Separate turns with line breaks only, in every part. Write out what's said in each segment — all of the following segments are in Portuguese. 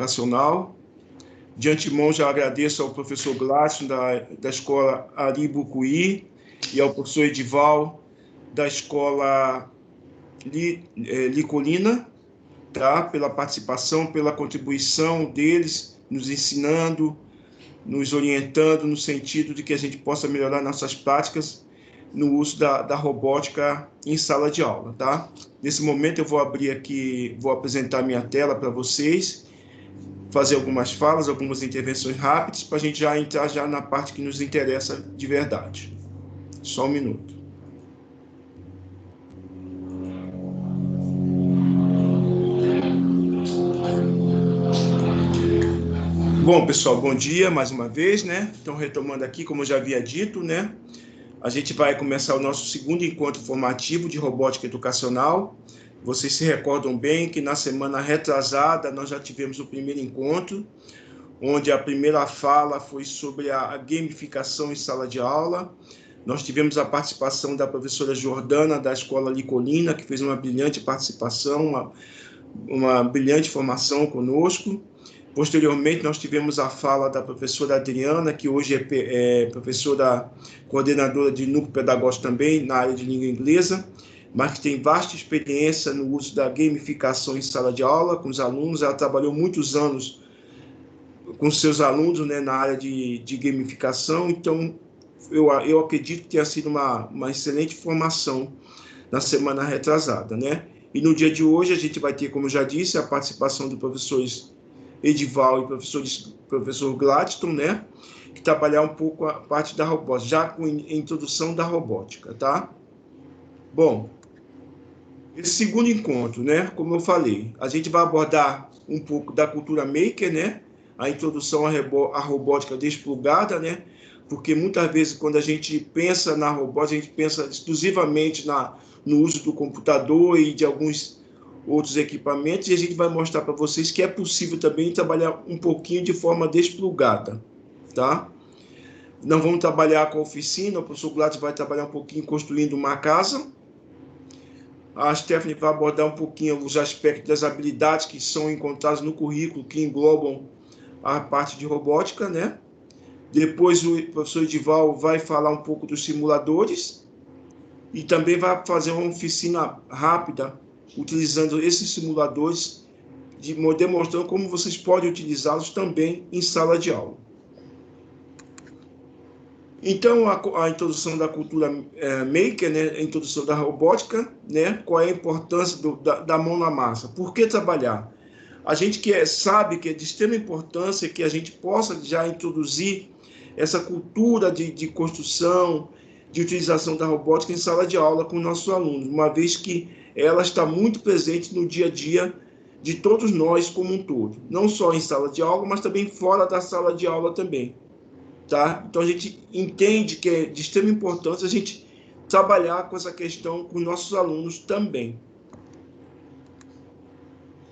Educacional. De antemão, já agradeço ao professor Gladson, da Escola Ari Bucuí, e ao professor Edival, da Escola Licolina, tá? Pela participação, pela contribuição deles, nos ensinando, nos orientando no sentido de que a gente possa melhorar nossas práticas no uso da robótica em sala de aula, tá? Nesse momento eu vou abrir aqui, vou apresentar minha tela para vocês, fazer algumas falas, algumas intervenções rápidas, para a gente já entrar já na parte que nos interessa de verdade. Só um minuto. Bom, pessoal, bom dia mais uma vez, né? Então, retomando aqui, como eu já havia dito, né? A gente vai começar o nosso segundo encontro formativo de robótica educacional. Vocês se recordam bem que na semana retrasada nós já tivemos o primeiro encontro, onde a primeira fala foi sobre a gamificação em sala de aula. Nós tivemos a participação da professora Jordana, da Escola Licolina, que fez uma brilhante participação, uma brilhante formação conosco. Posteriormente, nós tivemos a fala da professora Adriana, que hoje é professora coordenadora de núcleo pedagógico também, na área de língua inglesa, mas que tem vasta experiência no uso da gamificação em sala de aula com os alunos. Ela trabalhou muitos anos com seus alunos, né, na área de gamificação, então eu acredito que tenha sido uma excelente formação na semana retrasada, né? E no dia de hoje a gente vai ter, como eu já disse, a participação do professores Edival e professor Gladstone, né? Que trabalhar um pouco a parte da robótica, já com a introdução da robótica, tá? Bom, esse segundo encontro, né? Como eu falei, a gente vai abordar um pouco da cultura maker, né? A introdução à robótica desplugada, né? Porque muitas vezes quando a gente pensa na robótica, a gente pensa exclusivamente no uso do computador e de alguns outros equipamentos, e a gente vai mostrar para vocês que é possível também trabalhar um pouquinho de forma desplugada, tá? Não vamos trabalhar com a oficina, o professor Gladys vai trabalhar um pouquinho construindo uma casa, a Stephanie vai abordar um pouquinho os aspectos das habilidades que são encontradas no currículo, que englobam a parte de robótica, né? Depois o professor Edival vai falar um pouco dos simuladores e também vai fazer uma oficina rápida utilizando esses simuladores, demonstrando como vocês podem utilizá-los também em sala de aula. Então, a introdução da cultura maker, né, a introdução da robótica, né, qual é a importância da mão na massa? Por que trabalhar? A gente sabe que é de extrema importância que a gente possa já introduzir essa cultura de construção, de utilização da robótica em sala de aula com nossos alunos, uma vez que ela está muito presente no dia a dia de todos nós como um todo, não só em sala de aula, mas também fora da sala de aula também, tá? Então a gente entende que é de extrema importância a gente trabalhar com essa questão com nossos alunos também.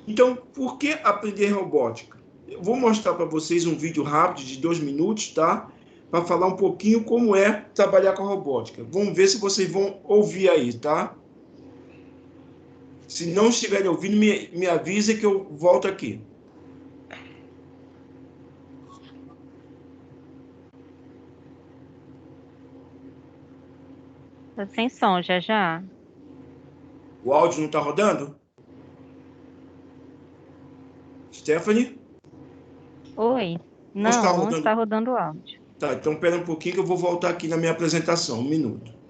Então, por que aprender robótica? Eu vou mostrar para vocês um vídeo rápido de 2 minutos, tá? Para falar um pouquinho como é trabalhar com a robótica. Vamos ver se vocês vão ouvir aí, tá? Se não estiverem ouvindo, me avisa que eu volto aqui.
Tá sem som, já.
O áudio não está rodando? Stephanie?
Oi. Não está rodando o áudio.
Tá, então espera um pouquinho que eu vou voltar aqui na minha apresentação. Um minuto.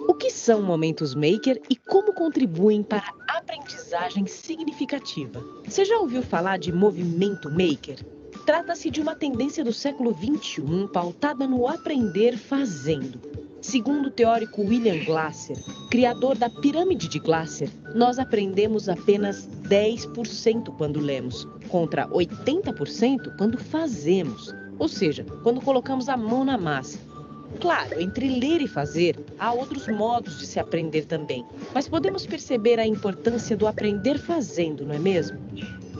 O que são momentos maker e como contribuem para a aprendizagem significativa? Você já ouviu falar de movimento maker? Trata-se de uma tendência do século XXI pautada no aprender fazendo. Segundo o teórico William Glasser, criador da pirâmide de Glasser, nós aprendemos apenas 10% quando lemos, contra 80% quando fazemos, ou seja, quando colocamos a mão na massa. Claro, entre ler e fazer, há outros modos de se aprender também, mas podemos perceber a importância do aprender fazendo, não é mesmo?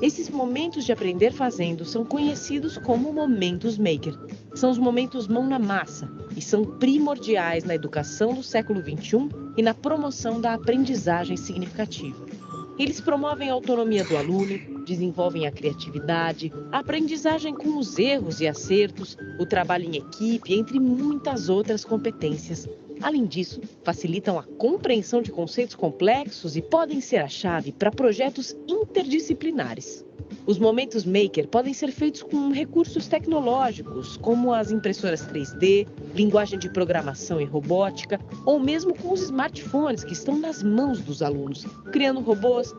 Esses momentos de aprender fazendo são conhecidos como momentos maker. São os momentos mão na massa e são primordiais na educação do século XXI e na promoção da aprendizagem significativa. Eles promovem a autonomia do aluno, desenvolvem a criatividade, a aprendizagem com os erros e acertos, o trabalho em equipe, entre muitas outras competências. Além disso, facilitam a compreensão de conceitos complexos e podem ser a chave para projetos interdisciplinares. Os momentos maker podem ser feitos com recursos tecnológicos, como as impressoras 3D, linguagem de programação e robótica, ou mesmo com os smartphones que estão nas mãos dos alunos, criando robôs,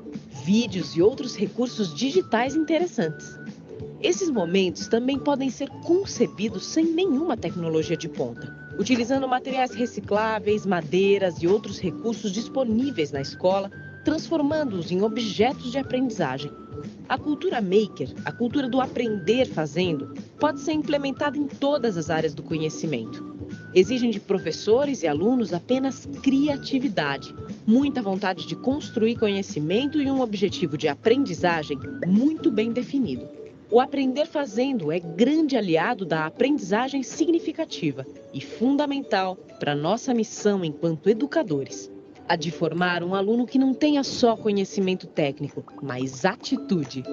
vídeos e outros recursos digitais interessantes. Esses momentos também podem ser concebidos sem nenhuma tecnologia de ponta, utilizando materiais recicláveis, madeiras e outros recursos disponíveis na escola, transformando-os em objetos de aprendizagem. A cultura maker, a cultura do aprender fazendo, pode ser implementada em todas as áreas do conhecimento. Exigem de professores e alunos apenas criatividade, muita vontade de construir conhecimento e um objetivo de aprendizagem muito bem definido. O aprender fazendo é grande aliado da aprendizagem significativa e fundamental para nossa missão enquanto educadores. A de formar um aluno que não tenha só conhecimento técnico, mas atitude.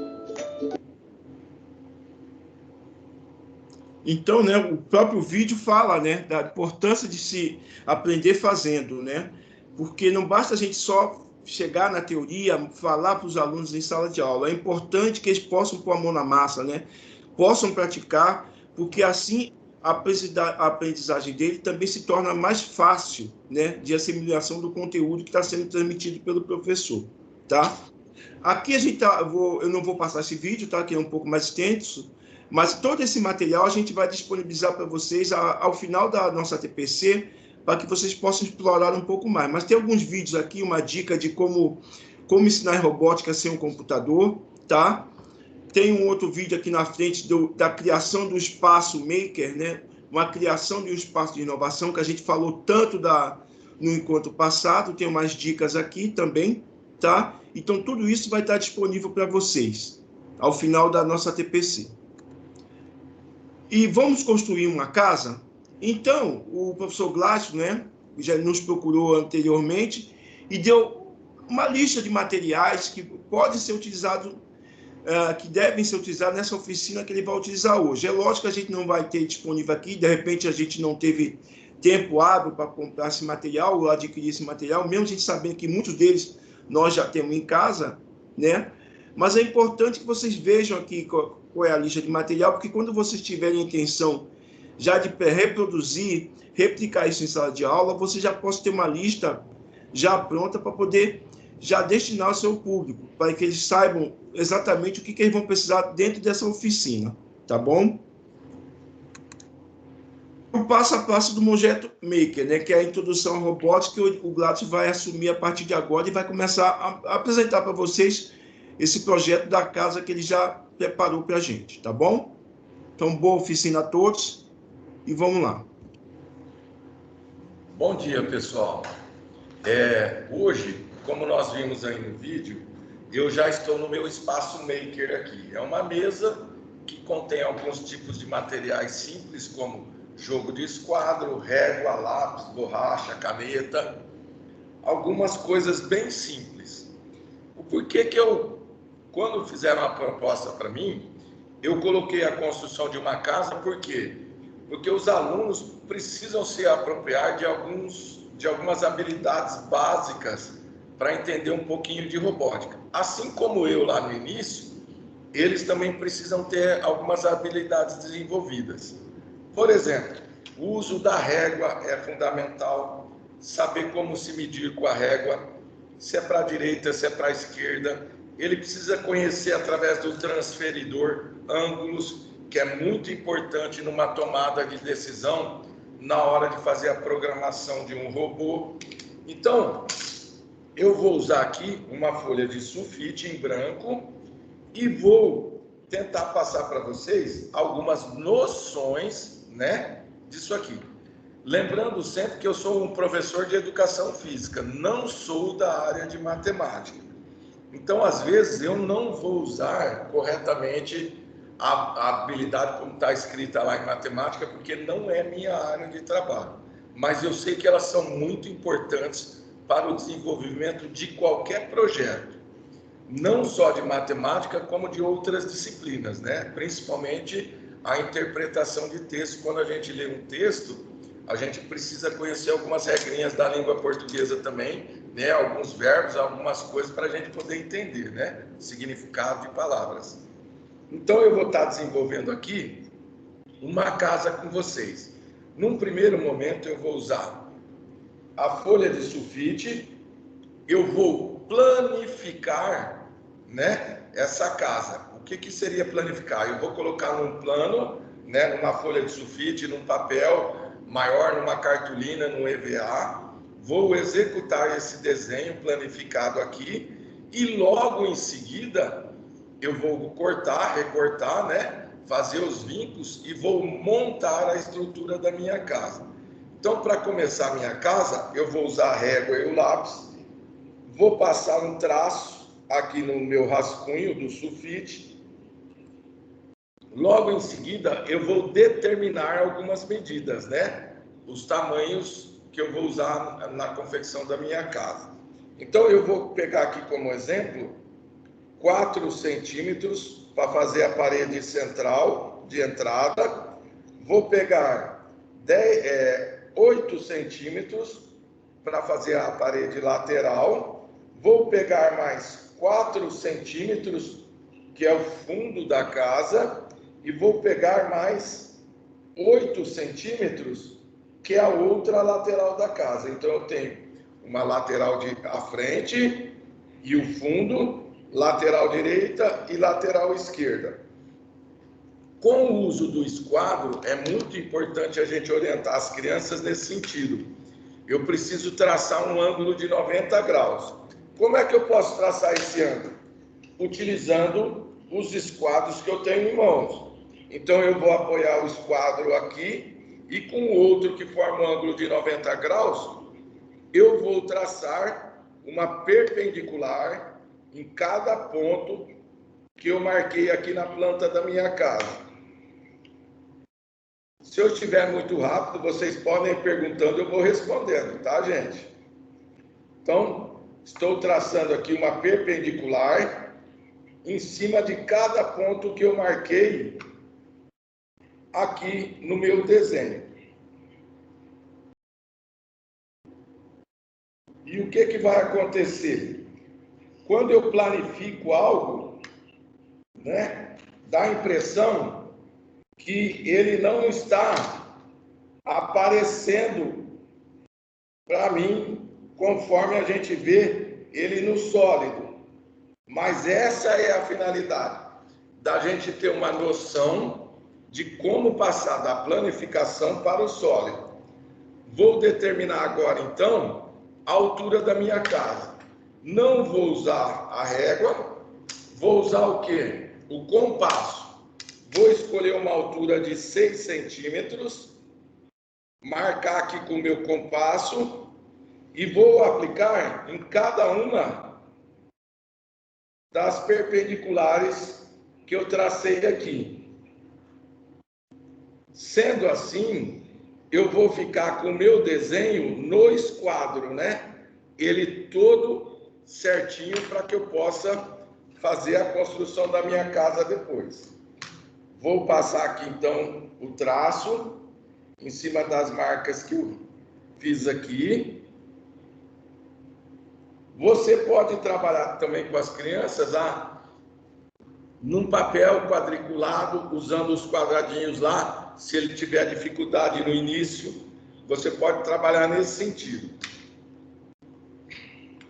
Então, né, o próprio vídeo fala, né, da importância de se aprender fazendo, né? Porque não basta a gente só chegar na teoria, falar para os alunos em sala de aula. É importante que eles possam pôr a mão na massa, né? Possam praticar, porque assim a aprendizagem dele também se torna mais fácil, né, de assimilação do conteúdo que está sendo transmitido pelo professor, tá? Aqui a gente eu não vou passar esse vídeo, tá? Que é um pouco mais extenso, mas todo esse material a gente vai disponibilizar para vocês ao final da nossa TPC, para que vocês possam explorar um pouco mais. Mas tem alguns vídeos aqui, uma dica de como ensinar robótica sem um computador, tá? Tem um outro vídeo aqui na frente da criação do espaço maker, né? Uma criação de um espaço de inovação, que a gente falou tanto no encontro passado. Tem umas dicas aqui também, tá? Então, tudo isso vai estar disponível para vocês ao final da nossa TPC. E vamos construir uma casa? Então, o professor Glácio, né, já nos procurou anteriormente e deu uma lista de materiais que podem ser utilizados, que devem ser utilizados nessa oficina que ele vai utilizar hoje. É lógico que a gente não vai ter disponível aqui, de repente a gente não teve tempo hábil para comprar esse material ou adquirir esse material, mesmo a gente sabendo que muitos deles nós já temos em casa, né? Mas é importante que vocês vejam aqui qual é a lista de material, porque quando vocês tiverem a intenção já de reproduzir, replicar isso em sala de aula, você já possa ter uma lista já pronta para poder já destinar ao seu público, para que eles saibam exatamente o que eles vão precisar dentro dessa oficina, tá bom? O passo a passo do projeto Maker, né, que é a introdução à robótica, que o Gladys vai assumir a partir de agora e vai começar a apresentar para vocês esse projeto da casa que ele já preparou para a gente, tá bom? Então, boa oficina a todos e vamos lá.
Bom dia, pessoal. Hoje, como nós vimos aí no vídeo, eu já estou no meu espaço maker aqui. É uma mesa que contém alguns tipos de materiais simples, como jogo de esquadro, régua, lápis, borracha, caneta, algumas coisas bem simples. O porquê que quando fizeram a proposta para mim, eu coloquei a construção de uma casa, por quê? Porque os alunos precisam se apropriar de algumas habilidades básicas para entender um pouquinho de robótica. Assim como eu lá no início, eles também precisam ter algumas habilidades desenvolvidas. Por exemplo, o uso da régua é fundamental, saber como se medir com a régua, se é para a direita, se é para a esquerda. Ele precisa conhecer através do transferidor ângulos, que é muito importante numa tomada de decisão na hora de fazer a programação de um robô. Então, eu vou usar aqui uma folha de sulfite em branco e vou tentar passar para vocês algumas noções, né, disso aqui. Lembrando sempre que eu sou um professor de educação física, não sou da área de matemática. Então, às vezes, eu não vou usar corretamente a habilidade como está escrita lá em matemática, porque não é minha área de trabalho. Mas eu sei que elas são muito importantes para o desenvolvimento de qualquer projeto, não só de matemática, como de outras disciplinas, né? Principalmente a interpretação de texto. Quando a gente lê um texto, a gente precisa conhecer algumas regrinhas da língua portuguesa também, né? Alguns verbos, algumas coisas para a gente poder entender, né? Significado de palavras. Então, eu vou estar desenvolvendo aqui uma casa com vocês. Num primeiro momento, eu vou usar a folha de sulfite, eu vou planificar, né, essa casa. O que seria planificar? Eu vou colocar num plano, né, numa folha de sulfite, num papel maior, numa cartolina, num EVA, vou executar esse desenho planificado aqui e logo em seguida eu vou cortar, recortar, né? Fazer os vincos e vou montar a estrutura da minha casa. Então, para começar a minha casa, eu vou usar a régua e o lápis, vou passar um traço aqui no meu rascunho do sulfite. Logo em seguida, eu vou determinar algumas medidas, né? Os tamanhos que eu vou usar na confecção da minha casa. Então, eu vou pegar aqui como exemplo 4 centímetros para fazer a parede central de entrada. Vou pegar 8 centímetros para fazer a parede lateral. Vou pegar mais 4 centímetros, que é o fundo da casa, e vou pegar mais 8 centímetros, que é a outra lateral da casa. Então, eu tenho uma lateral à frente e o fundo, lateral direita e lateral esquerda. Com o uso do esquadro, é muito importante a gente orientar as crianças nesse sentido. Eu preciso traçar um ângulo de 90 graus. Como é que eu posso traçar esse ângulo? Utilizando os esquadros que eu tenho em mãos. Então, eu vou apoiar o esquadro aqui e com o outro que forma um ângulo de 90 graus, eu vou traçar uma perpendicular em cada ponto que eu marquei aqui na planta da minha casa. Se eu estiver muito rápido, vocês podem ir perguntando, eu vou respondendo, tá, gente? Então, estou traçando aqui uma perpendicular em cima de cada ponto que eu marquei aqui no meu desenho. E o que vai acontecer? Quando eu planifico algo, né, dá a impressão que ele não está aparecendo para mim conforme a gente vê ele no sólido. Mas essa é a finalidade, da gente ter uma noção de como passar da planificação para o sólido. Vou determinar agora, então, a altura da minha casa. Não vou usar a régua, vou usar o quê? O compasso. Vou escolher uma altura de 6 centímetros, marcar aqui com o meu compasso e vou aplicar em cada uma das perpendiculares que eu tracei aqui. Sendo assim, eu vou ficar com o meu desenho no esquadro, né? Ele todo certinho para que eu possa fazer a construção da minha casa depois. Vou passar aqui, então, o traço em cima das marcas que eu fiz aqui. Você pode trabalhar também com as crianças num papel quadriculado, usando os quadradinhos lá. Se ele tiver dificuldade no início, você pode trabalhar nesse sentido.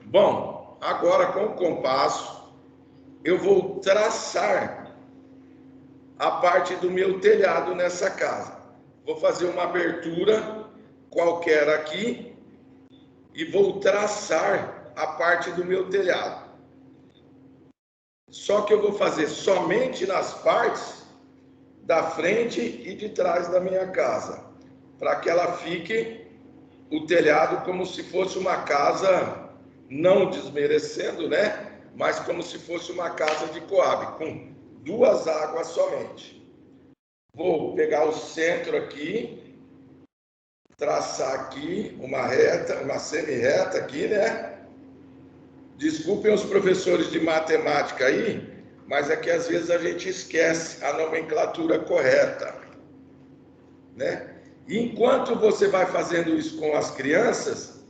Bom, agora com o compasso, eu vou traçar a parte do meu telhado nessa casa. Vou fazer uma abertura qualquer aqui e vou traçar a parte do meu telhado. Só que eu vou fazer somente nas partes da frente e de trás da minha casa. para que ela fique o telhado como se fosse uma casa, não desmerecendo, né? Mas como se fosse uma casa de Coab, com 2 águas somente. Vou pegar o centro aqui, traçar aqui uma reta, uma semi-reta aqui, né? Desculpem os professores de matemática aí, mas é que às vezes a gente esquece a nomenclatura correta, né? Enquanto você vai fazendo isso com as crianças,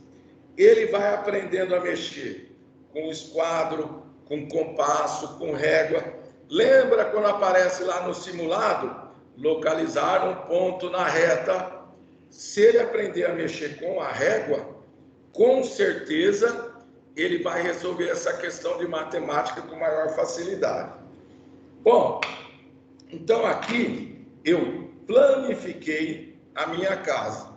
ele vai aprendendo a mexer com esquadro, com compasso, com régua. Lembra quando aparece lá no simulado? Localizar um ponto na reta. Se ele aprender a mexer com a régua, com certeza ele vai resolver essa questão de matemática com maior facilidade. Bom, então aqui eu planifiquei a minha casa.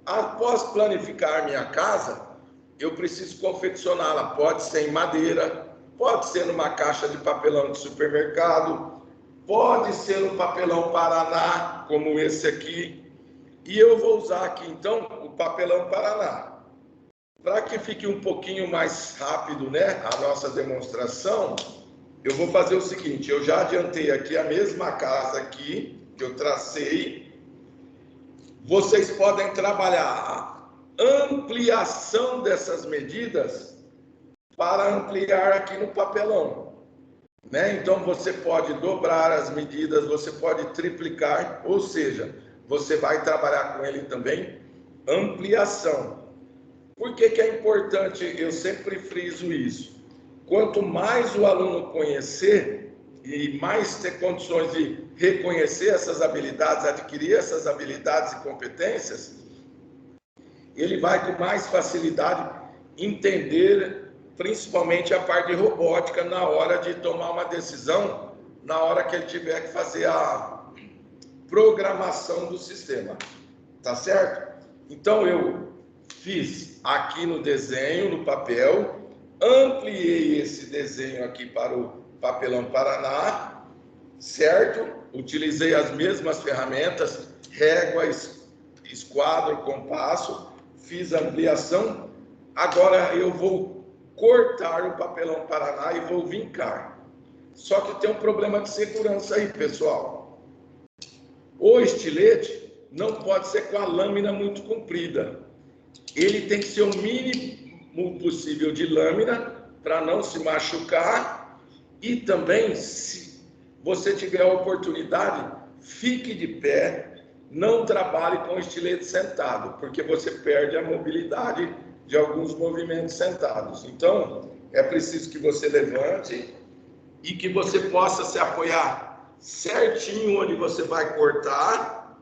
Após planificar a minha casa, eu preciso confeccioná-la. Pode ser em madeira, pode ser numa caixa de papelão de supermercado, pode ser no papelão Paraná, como esse aqui. E eu vou usar aqui, então, o papelão Paraná. Para que fique um pouquinho mais rápido, né, a nossa demonstração, eu vou fazer o seguinte, eu já adiantei aqui a mesma casa aqui, que eu tracei. Vocês podem trabalhar a ampliação dessas medidas para ampliar aqui no papelão, né? Então, você pode dobrar as medidas, você pode triplicar, ou seja, você vai trabalhar com ele também ampliação. Por que é importante? Eu sempre friso isso. Quanto mais o aluno conhecer e mais ter condições de reconhecer essas habilidades, adquirir essas habilidades e competências, ele vai com mais facilidade entender, principalmente a parte de robótica, na hora de tomar uma decisão, na hora que ele tiver que fazer a programação do sistema. Tá certo? Então, eu fiz aqui no desenho, no papel, ampliei esse desenho aqui para o papelão Paraná, certo? Utilizei as mesmas ferramentas, régua, esquadro, compasso, fiz a ampliação. Agora eu vou cortar o papelão Paraná e vou vincar. Só que tem um problema de segurança aí, pessoal. O estilete não pode ser com a lâmina muito comprida. Ele tem que ser o mínimo possível de lâmina para não se machucar. E também, se você tiver a oportunidade, fique de pé, não trabalhe com estilete sentado, porque você perde a mobilidade de alguns movimentos sentados. Então, é preciso que você levante e que você possa se apoiar certinho onde você vai cortar,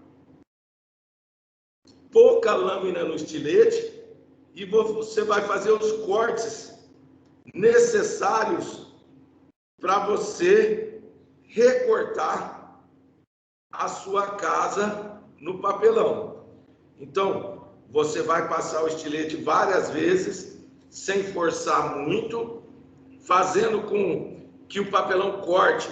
pouca lâmina no estilete, e você vai fazer os cortes necessários para você recortar a sua casa no papelão. Então, você vai passar o estilete várias vezes, sem forçar muito, fazendo com que o papelão corte.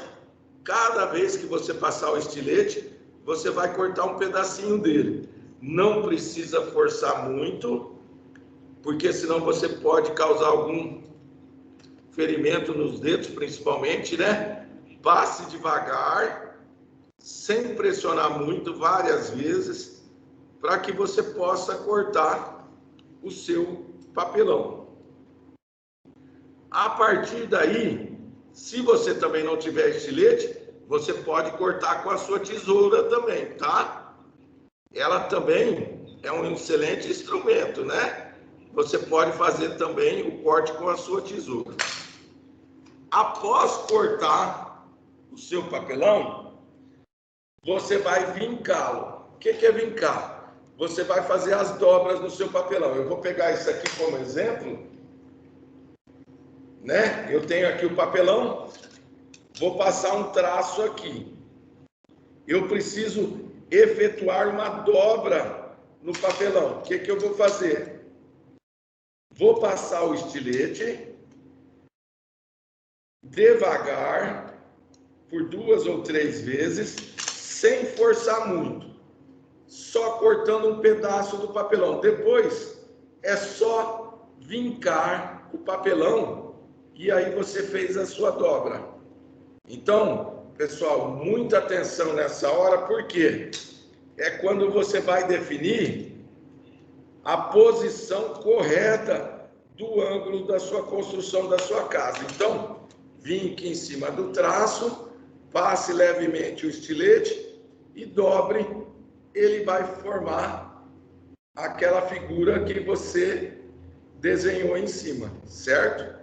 Cada vez que você passar o estilete, você vai cortar um pedacinho dele. Não precisa forçar muito, porque senão você pode causar algum ferimento nos dedos, principalmente, né? Passe devagar, sem pressionar muito, várias vezes, para que você possa cortar o seu papelão. A partir daí, se você também não tiver estilete, você pode cortar com a sua tesoura também, tá? Ela também é um excelente instrumento, né? Você pode fazer também o corte com a sua tesoura. Após cortar o seu papelão, você vai vincá-lo. O que é vincar? Você vai fazer as dobras no seu papelão. Eu vou pegar isso aqui como exemplo, né? Eu tenho aqui o papelão, vou passar um traço aqui. Eu preciso efetuar uma dobra no papelão. O que eu vou fazer? Vou passar o estilete devagar, por 2 ou 3 vezes, sem forçar muito. só cortando um pedaço do papelão. Depois é só vincar o papelão e aí você fez a sua dobra. Então, pessoal, muita atenção nessa hora, porque é quando você vai definir a posição correta do ângulo da sua construção da sua casa. Então, vinque em cima do traço, passe levemente o estilete e dobre, ele vai formar aquela figura que você desenhou em cima, certo?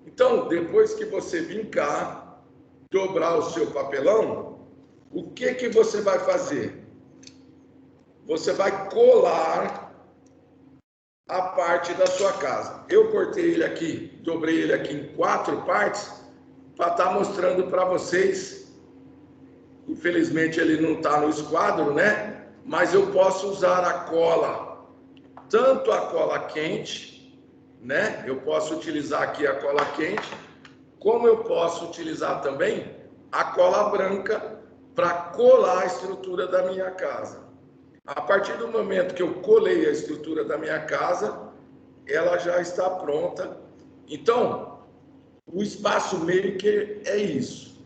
Então, depois que você vincar, dobrar o seu papelão, o que você vai fazer? Você vai colar a parte da sua casa. Eu cortei ele aqui, dobrei ele aqui em 4 partes, para estar mostrando para vocês. Infelizmente ele não está no esquadro, né? Mas eu posso usar a cola, tanto a cola quente, né? Eu posso utilizar aqui a cola quente, como eu posso utilizar também a cola branca para colar a estrutura da minha casa. A partir do momento que eu colei a estrutura da minha casa, ela já está pronta. Então, o Espaço Maker é isso.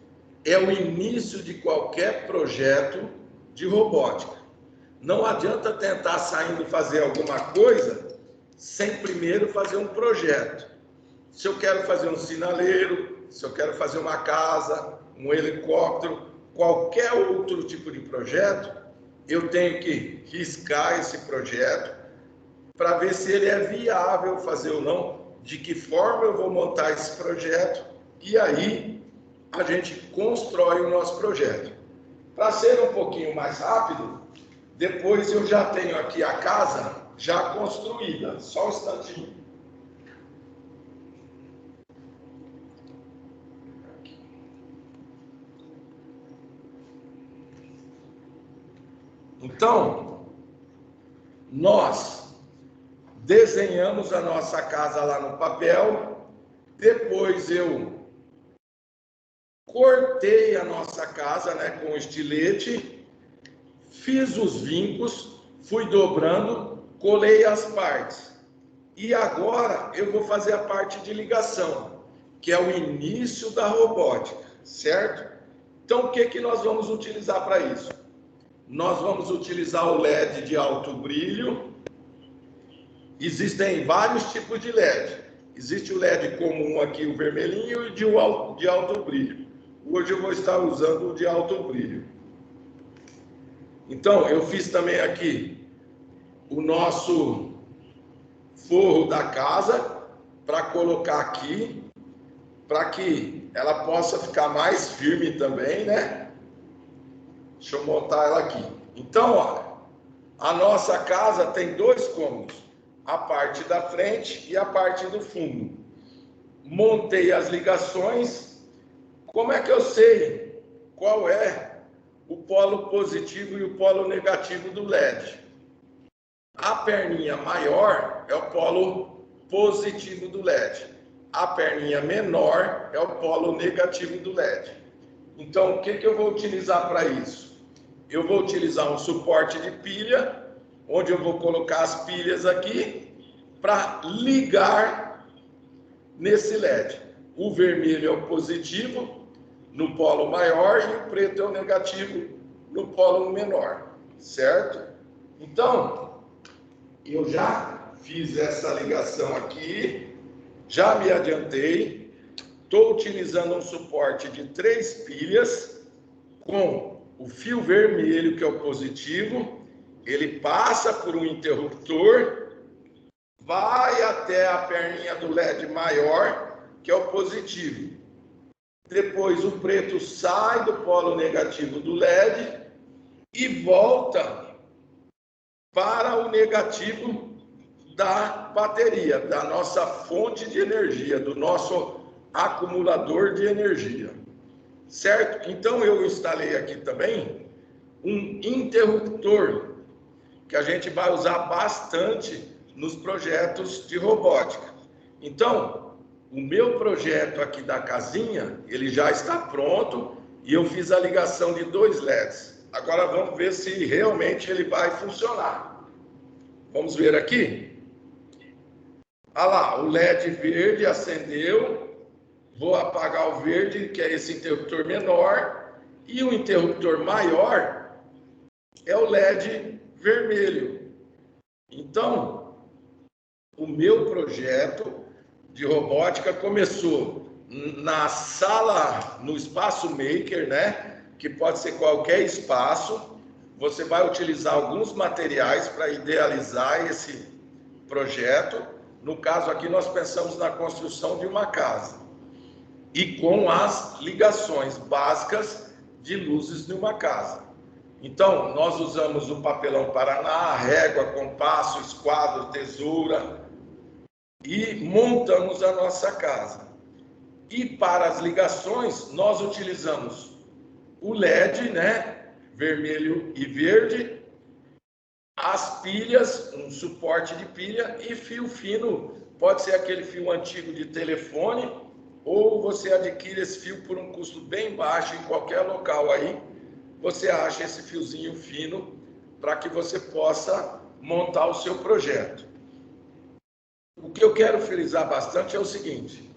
É o início de qualquer projeto de robótica. Não adianta tentar saindo fazer alguma coisa sem primeiro fazer um projeto. Se eu quero fazer um sinaleiro, se eu quero fazer uma casa, um helicóptero, qualquer outro tipo de projeto, eu tenho que riscar esse projeto para ver se ele é viável fazer ou não, de que forma eu vou montar esse projeto, e aí a gente constrói o nosso projeto. Para ser um pouquinho mais rápido, depois eu já tenho aqui a casa já construída, só um instantinho. Então, nós desenhamos a nossa casa lá no papel, depois eu cortei a nossa casa, né, com estilete, fiz os vincos, fui dobrando, colei as partes. E agora eu vou fazer a parte de ligação, que é o início da robótica, certo? Então, o que nós vamos utilizar para isso? Nós vamos utilizar o LED de alto brilho. Existem vários tipos de LED. Existe o LED comum aqui, o vermelhinho, e de alto brilho. Hoje eu vou estar usando o de alto brilho. Então, eu fiz também aqui o nosso forro da casa, para colocar aqui, para que ela possa ficar mais firme também, né? Deixa eu montar ela aqui. Então, olha, a nossa casa tem 2 cômodos, a parte da frente e a parte do fundo. Montei as ligações. Como é que eu sei qual é o polo positivo e o polo negativo do LED? A perninha maior é o polo positivo do LED. A perninha menor é o polo negativo do LED. Então, o que eu vou utilizar para isso? Eu vou utilizar um suporte de pilha, onde eu vou colocar as pilhas aqui, para ligar nesse LED. O vermelho é o positivo, no polo maior, e o preto é o negativo, no polo menor, certo? Então, eu já fiz essa ligação aqui, já me adiantei, estou utilizando um suporte de 3 pilhas, com o fio vermelho, que é o positivo, ele passa por um interruptor, vai até a perninha do LED maior, que é o positivo. Depois o preto sai do polo negativo do LED e volta para o negativo da bateria, da nossa fonte de energia, do nosso acumulador de energia. Certo? Então eu instalei aqui também um interruptor, que a gente vai usar bastante nos projetos de robótica. Então, o meu projeto aqui da casinha, ele já está pronto, e eu fiz a ligação de 2 LEDs. Agora vamos ver se realmente ele vai funcionar. Vamos ver aqui. Olha lá, o LED verde acendeu. Vou apagar o verde, que é esse interruptor menor. E o interruptor maior é o LED vermelho. Então, o meu projeto de robótica começou na sala, no espaço maker, né? Que pode ser qualquer espaço. Você vai utilizar alguns materiais para idealizar esse projeto. No caso aqui, nós pensamos na construção de uma casa e com as ligações básicas de luzes de uma casa. Então, nós usamos o papelão Paraná, régua, compasso, esquadro, tesoura e montamos a nossa casa. E para as ligações, nós utilizamos o LED, né, vermelho e verde, as pilhas, um suporte de pilha e fio fino, pode ser aquele fio antigo de telefone, ou você adquire esse fio por um custo bem baixo em qualquer local aí, você acha esse fiozinho fino para que você possa montar o seu projeto. O que eu quero frisar bastante é o seguinte: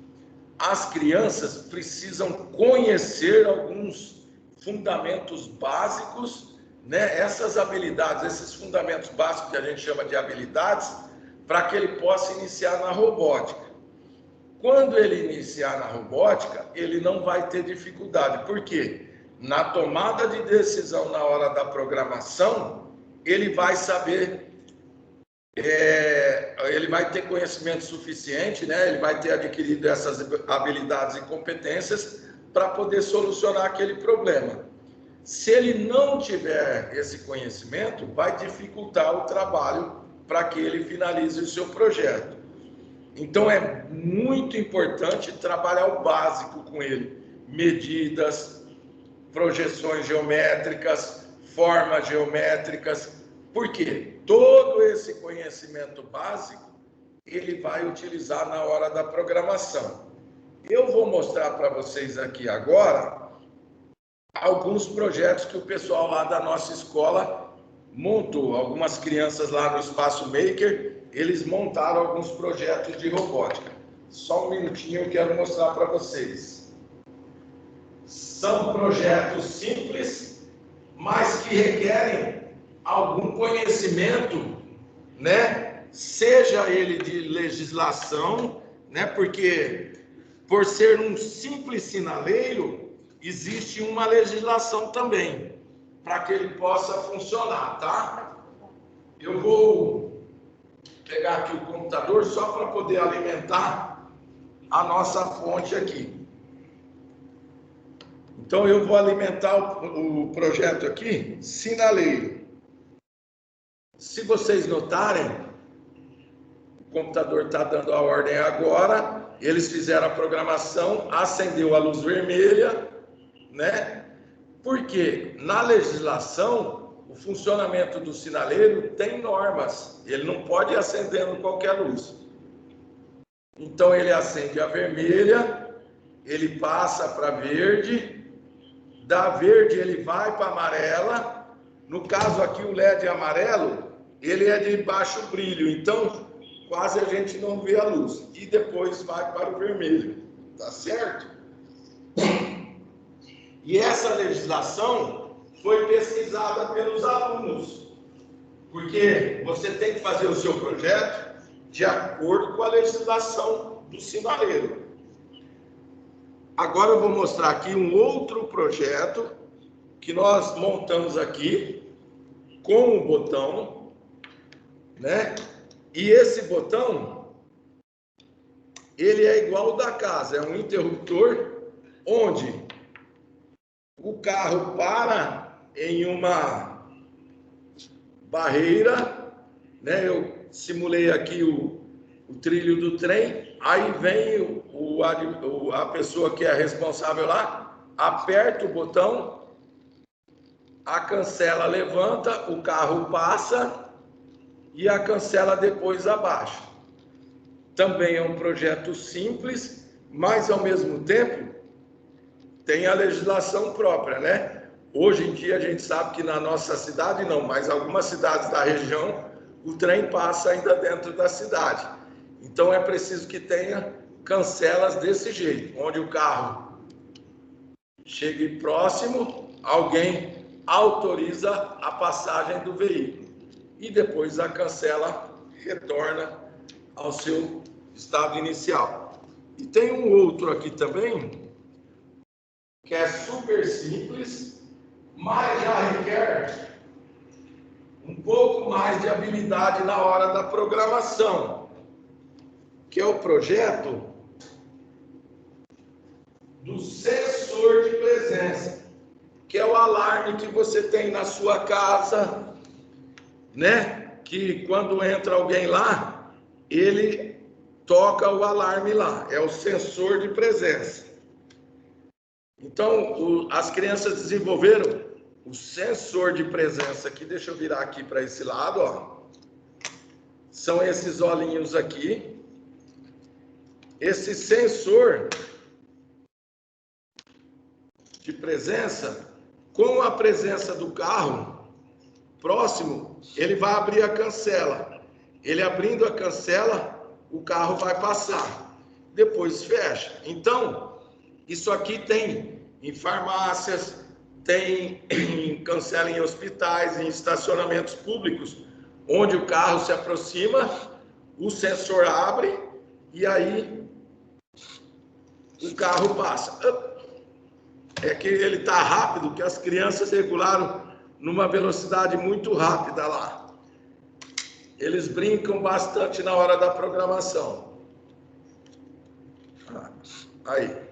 as crianças precisam conhecer alguns fundamentos básicos, né? Essas habilidades, esses fundamentos básicos que a gente chama de habilidades, para que ele possa iniciar na robótica. Quando ele iniciar na robótica, ele não vai ter dificuldade. Por quê? Na tomada de decisão na hora da programação, ele vai saber, ele vai ter conhecimento suficiente, né? Ele vai ter adquirido essas habilidades e competências para poder solucionar aquele problema. Se ele não tiver esse conhecimento, vai dificultar o trabalho para que ele finalize o seu projeto. Então é muito importante trabalhar o básico com ele: medidas, projeções geométricas, formas geométricas, porque todo esse conhecimento básico ele vai utilizar na hora da programação. Eu vou mostrar para vocês aqui agora alguns projetos que o pessoal lá da nossa escola montou. Algumas crianças lá no Espaço Maker, eles montaram alguns projetos de robótica. Só um minutinho, eu quero mostrar para vocês. São projetos simples, mas que requerem algum conhecimento, né? Seja ele de legislação, né? Porque por ser um simples sinaleiro, existe uma legislação também, para que ele possa funcionar, tá? Eu vou pegar aqui o computador só para poder alimentar a nossa fonte aqui. Então, eu vou alimentar o projeto aqui, sinaleiro. Se vocês notarem, o computador está dando a ordem agora, eles fizeram a programação, acendeu a luz vermelha, né? Porque na legislação, o funcionamento do sinaleiro tem normas, ele não pode ir acendendo qualquer luz. Então, ele acende a vermelha, ele passa para verde, da verde ele vai para amarela. No caso aqui, o LED amarelo, ele é de baixo brilho, então quase a gente não vê a luz. E depois vai para o vermelho, tá certo? E essa legislação foi pesquisada pelos alunos, porque você tem que fazer o seu projeto de acordo com a legislação do sinaleiro. Agora eu vou mostrar aqui um outro projeto que nós montamos aqui com o botão, né? E esse botão, ele é igual ao da casa, é um interruptor onde o carro para em uma barreira, né? Eu simulei aqui o trilho do trem, aí vem a pessoa que é responsável lá, aperta o botão, a cancela levanta, o carro passa e a cancela depois abaixa. Também é um projeto simples, mas ao mesmo tempo tem a legislação própria, né? Hoje em dia a gente sabe que na nossa cidade não, mas algumas cidades da região o trem passa ainda dentro da cidade. Então é preciso que tenha cancelas desse jeito, onde o carro chegue próximo, alguém autoriza a passagem do veículo e depois a cancela retorna ao seu estado inicial. E tem um outro aqui também, que é super simples, mas já requer um pouco mais de habilidade na hora da programação, que é o projeto do sensor de presença, que é o alarme que você tem na sua casa, né? Que quando entra alguém lá, ele toca o alarme lá, é o sensor de presença. Então, as crianças desenvolveram o sensor de presença aqui, deixa eu virar aqui para esse lado, ó. São esses olhinhos aqui. Esse sensor de presença, com a presença do carro próximo, ele vai abrir a cancela. Ele abrindo a cancela, o carro vai passar. Depois fecha. Então, isso aqui tem em farmácias, tem em cancela em hospitais, em estacionamentos públicos, onde o carro se aproxima, o sensor abre e aí o carro passa. É que ele está rápido, que as crianças regularam numa velocidade muito rápida lá. Eles brincam bastante na hora da programação. Aí.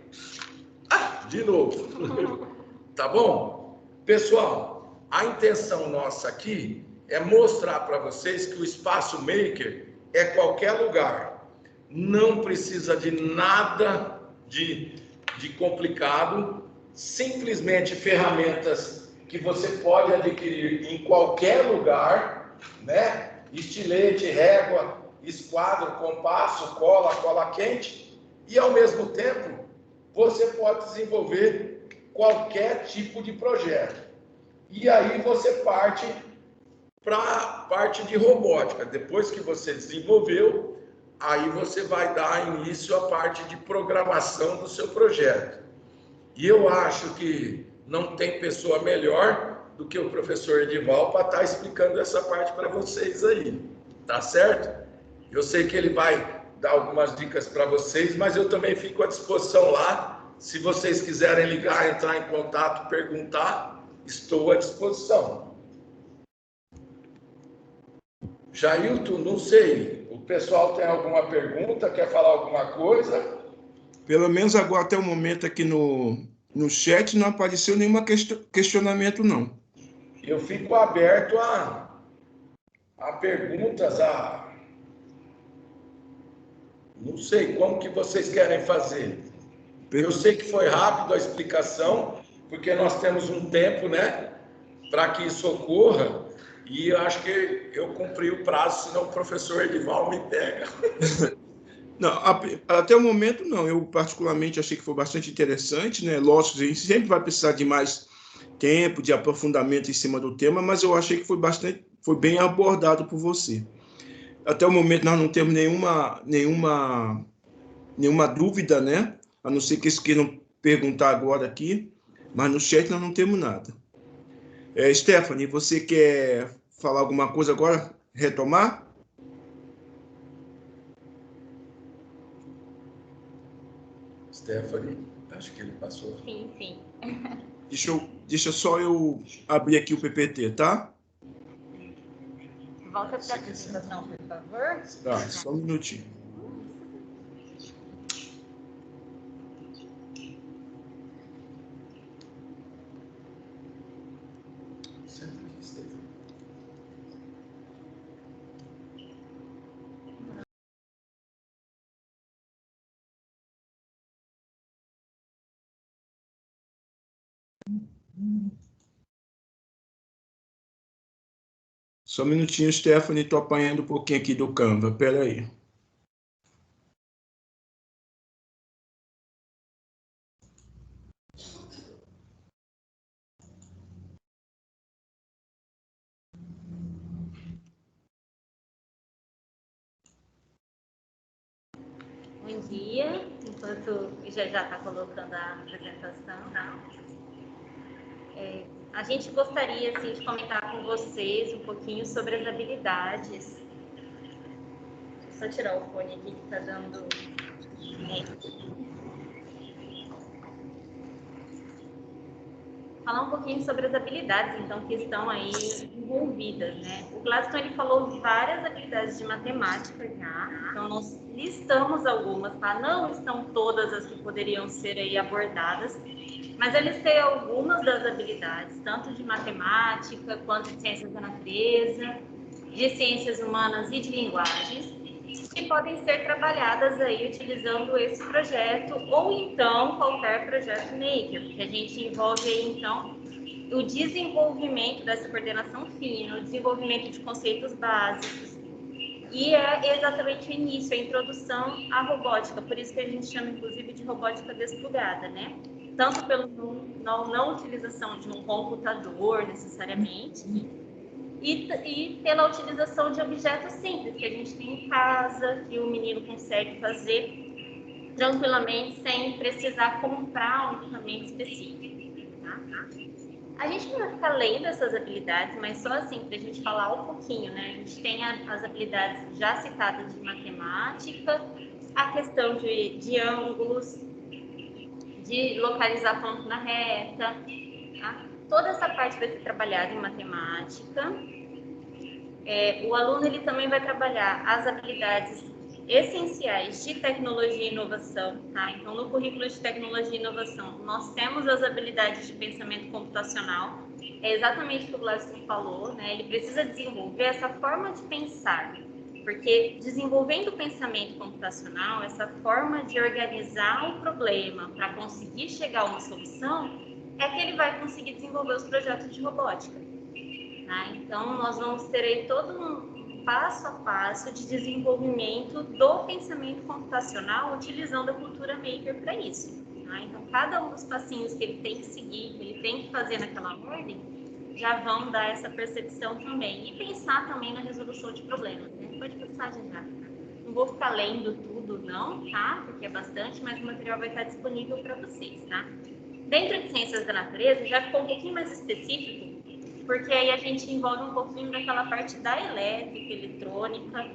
De novo. Tá bom? Pessoal, a intenção nossa aqui é mostrar para vocês que o Espaço Maker é qualquer lugar. Não precisa de nada de complicado, simplesmente ferramentas que você pode adquirir em qualquer lugar, né? Estilete, régua, esquadro, compasso, cola quente, e ao mesmo tempo você pode desenvolver qualquer tipo de projeto. E aí você parte para a parte de robótica. Depois que você desenvolveu, aí você vai dar início à parte de programação do seu projeto. E eu acho que não tem pessoa melhor do que o professor Edival para estar explicando essa parte para vocês aí. Tá certo? Eu sei que ele vai dar algumas dicas para vocês, mas eu também fico à disposição lá. Se vocês quiserem ligar, entrar em contato, perguntar, estou à disposição. Jailton, não sei, o pessoal tem alguma pergunta, quer falar alguma coisa?
Pelo menos agora, até o momento aqui no chat, não apareceu nenhum questionamento, não.
Eu fico aberto a perguntas, não sei como que vocês querem fazer. Eu sei que foi rápido a explicação, porque nós temos um tempo, né, para que isso ocorra, e eu acho que eu cumpri o prazo, senão o professor Edival me pega.
Não, até o momento não. Eu particularmente achei que foi bastante interessante, né? Lógico, a gente sempre vai precisar de mais tempo, de aprofundamento em cima do tema, mas eu achei que foi bem abordado por você. Até o momento nós não temos nenhuma dúvida, né? A não ser que eles queiram perguntar agora aqui, mas no chat nós não temos nada. Stephanie, você quer falar alguma coisa agora? Retomar?
Stephanie, acho que ele passou.
Sim.
Deixa só eu abrir aqui o PPT, tá?
Volta para a apresentação, por favor.
Tá, só um minutinho. Só um minutinho, Stephanie, estou apanhando um pouquinho aqui do Canva, espera aí.
Bom dia, enquanto já está colocando a apresentação. A gente gostaria assim, de comentar com vocês um pouquinho sobre as habilidades. Deixa eu só tirar o fone aqui que está dando falar um pouquinho sobre as habilidades, então, que estão aí envolvidas, né? O Gladstone, ele falou várias habilidades de matemática já, então nós listamos algumas, tá? Não estão todas as que poderiam ser aí abordadas, mas eu listei algumas das habilidades, tanto de matemática, quanto de ciências da natureza, de ciências humanas e de linguagens, que podem ser trabalhadas aí utilizando esse projeto ou então qualquer projeto Maker, porque a gente envolve aí então o desenvolvimento dessa coordenação fina, o desenvolvimento de conceitos básicos e é exatamente o início, a introdução à robótica, por isso que a gente chama inclusive de robótica desplugada, né? Tanto pela não utilização de um computador necessariamente, e pela utilização de objetos simples que a gente tem em casa, que o menino consegue fazer tranquilamente sem precisar comprar um equipamento específico. Tá? A gente não vai ficar lendo essas habilidades, mas só assim, para a gente falar um pouquinho, né? A gente tem as habilidades já citadas de matemática, a questão de ângulos, de localizar ponto na reta, tá? Toda essa parte vai ser trabalhada em matemática. O aluno ele também vai trabalhar as habilidades essenciais de tecnologia e inovação. Tá? Então, no currículo de tecnologia e inovação, nós temos as habilidades de pensamento computacional. É exatamente o que o Gladstone falou, né? Ele precisa desenvolver essa forma de pensar, porque desenvolvendo o pensamento computacional, essa forma de organizar um problema para conseguir chegar a uma solução, é que ele vai conseguir desenvolver os projetos de robótica. Tá? Então, nós vamos ter aí todo um passo a passo de desenvolvimento do pensamento computacional utilizando a cultura Maker para isso. Tá? Então, cada um dos passinhos que ele tem que seguir, que ele tem que fazer naquela ordem, já vão dar essa percepção também. E pensar também na resolução de problemas. Né? Pode passar já. Não vou ficar lendo tudo, não, tá? Porque é bastante, mas o material vai estar disponível para vocês, tá? Dentro de ciências da natureza, já ficou um pouquinho mais específico, porque aí a gente envolve um pouquinho daquela parte da elétrica, eletrônica,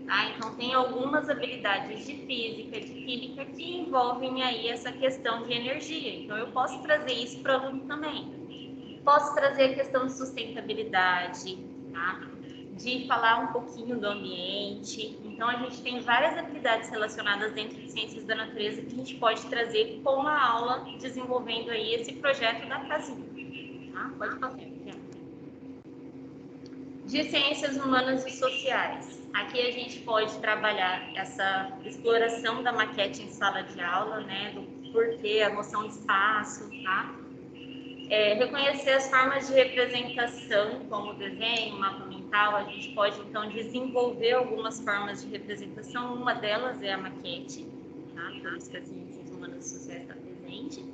tá? Então tem algumas habilidades de física, de química que envolvem aí essa questão de energia. Então eu posso trazer isso para o aluno também. Posso trazer a questão de sustentabilidade, tá? De falar um pouquinho do ambiente. Então a gente tem várias habilidades relacionadas dentro de ciências da natureza que a gente pode trazer com a aula desenvolvendo aí esse projeto da casinha. Tá? Pode passar. De ciências humanas e sociais. Aqui a gente pode trabalhar essa exploração da maquete em sala de aula, né, do porquê, a noção de espaço, tá? Reconhecer as formas de representação, como desenho, mapa mental, a gente pode então desenvolver algumas formas de representação, uma delas é a maquete, tá? Por isso que as ciências humanas e sociais está presente.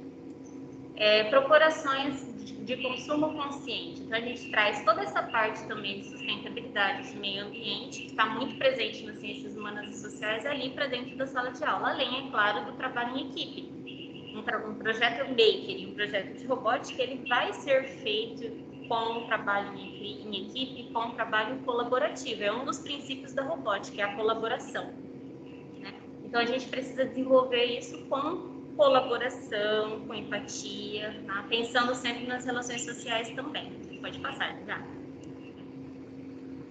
Procurações de consumo consciente. Então, a gente traz toda essa parte também de sustentabilidade, de meio ambiente, que está muito presente nas ciências humanas e sociais, ali para dentro da sala de aula, além, é claro, do trabalho em equipe. Um projeto Maker e um projeto de robótica, ele vai ser feito com o trabalho em equipe, com o trabalho colaborativo. É um dos princípios da robótica, é a colaboração. Né? Então, a gente precisa desenvolver isso com colaboração, com empatia, tá? Pensando sempre nas relações sociais também. Pode passar, já.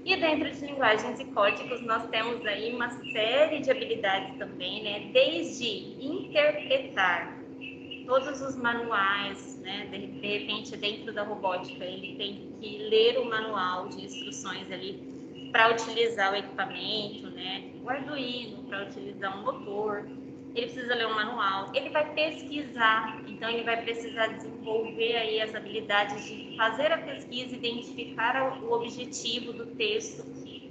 E dentro de linguagens e códigos, nós temos aí uma série de habilidades também, né? Desde interpretar todos os manuais, né? De repente, dentro da robótica, ele tem que ler o manual de instruções ali para utilizar o equipamento, né? O Arduino, para utilizar um motor. Ele precisa ler um manual, ele vai pesquisar, então ele vai precisar desenvolver aí as habilidades de fazer a pesquisa, identificar o objetivo do texto,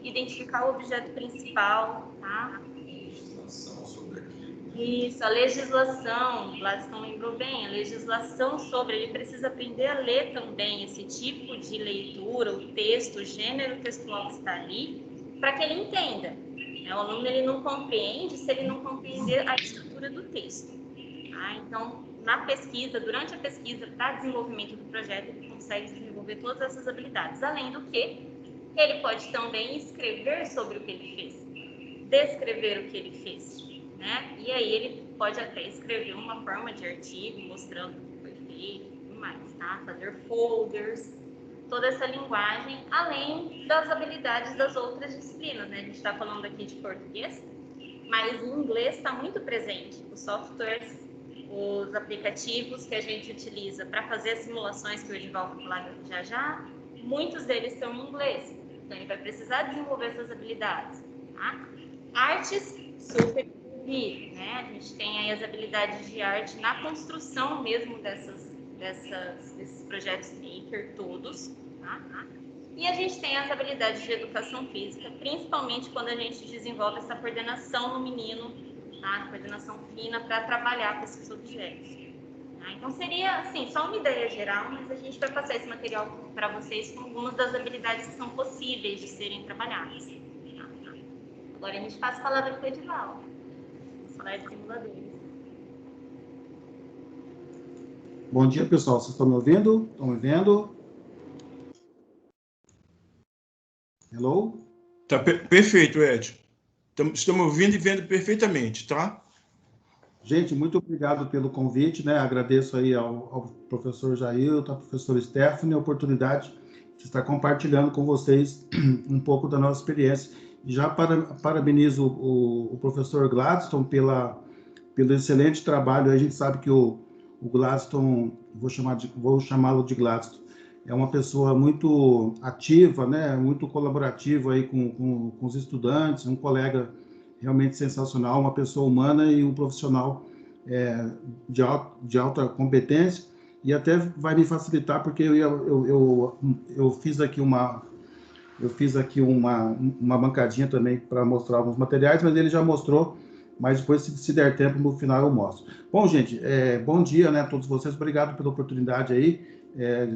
identificar o objeto principal, tá?
Legislação sobre aquilo.
Isso, a legislação, o Gladstone lembrou bem, a legislação sobre, ele precisa aprender a ler também esse tipo de leitura, o texto, o gênero textual que está ali, para que ele entenda. O aluno ele não compreende se ele não compreender a estrutura do texto. Tá? Então, durante a pesquisa, para desenvolvimento do projeto, ele consegue desenvolver todas essas habilidades. Além do que, ele pode também escrever sobre o que ele fez, descrever o que ele fez, né? E aí ele pode até escrever uma forma de artigo mostrando o que foi feito e tudo mais, tá? Fazer folders, toda essa linguagem, além das habilidades das outras disciplinas, né? A gente está falando aqui de português, mas o inglês está muito presente. Os softwares, os aplicativos que a gente utiliza para fazer as simulações que o Edival vai falar já, muitos deles são em inglês. Então, ele vai precisar desenvolver essas habilidades, tá? Artes, super importante, né? A gente tem aí as habilidades de arte na construção mesmo desses projetos maker todos, tá? E a gente tem as habilidades de educação física, principalmente quando a gente desenvolve essa coordenação no menino, tá? Coordenação fina para trabalhar com esses objetos. Tá? Então, seria, assim, só uma ideia geral, mas a gente vai passar esse material para vocês com algumas das habilidades que são possíveis de serem trabalhadas. Tá? Agora, a gente passa a palavra para o Edival. Vamos falar de simuladores.
Bom dia, pessoal. Vocês estão me ouvindo? Estão me vendo? Hello?
Tá perfeito, Ed. Estamos ouvindo e vendo perfeitamente, tá?
Gente, muito obrigado pelo convite, né? Agradeço aí ao professor Jailton, ao professor Stephanie, a oportunidade de estar compartilhando com vocês um pouco da nossa experiência. E já parabenizo o professor Gladstone pelo excelente trabalho. A gente sabe que o Gladstone, vou chamá-lo de Gladstone, é uma pessoa muito ativa, né? Muito colaborativa aí com os estudantes, um colega realmente sensacional, uma pessoa humana e um profissional de alta competência, e até vai me facilitar, porque eu fiz aqui uma bancadinha também para mostrar alguns materiais, mas ele já mostrou, mas depois, se der tempo, no final eu mostro. Bom, gente, bom dia, né, a todos vocês, obrigado pela oportunidade aí,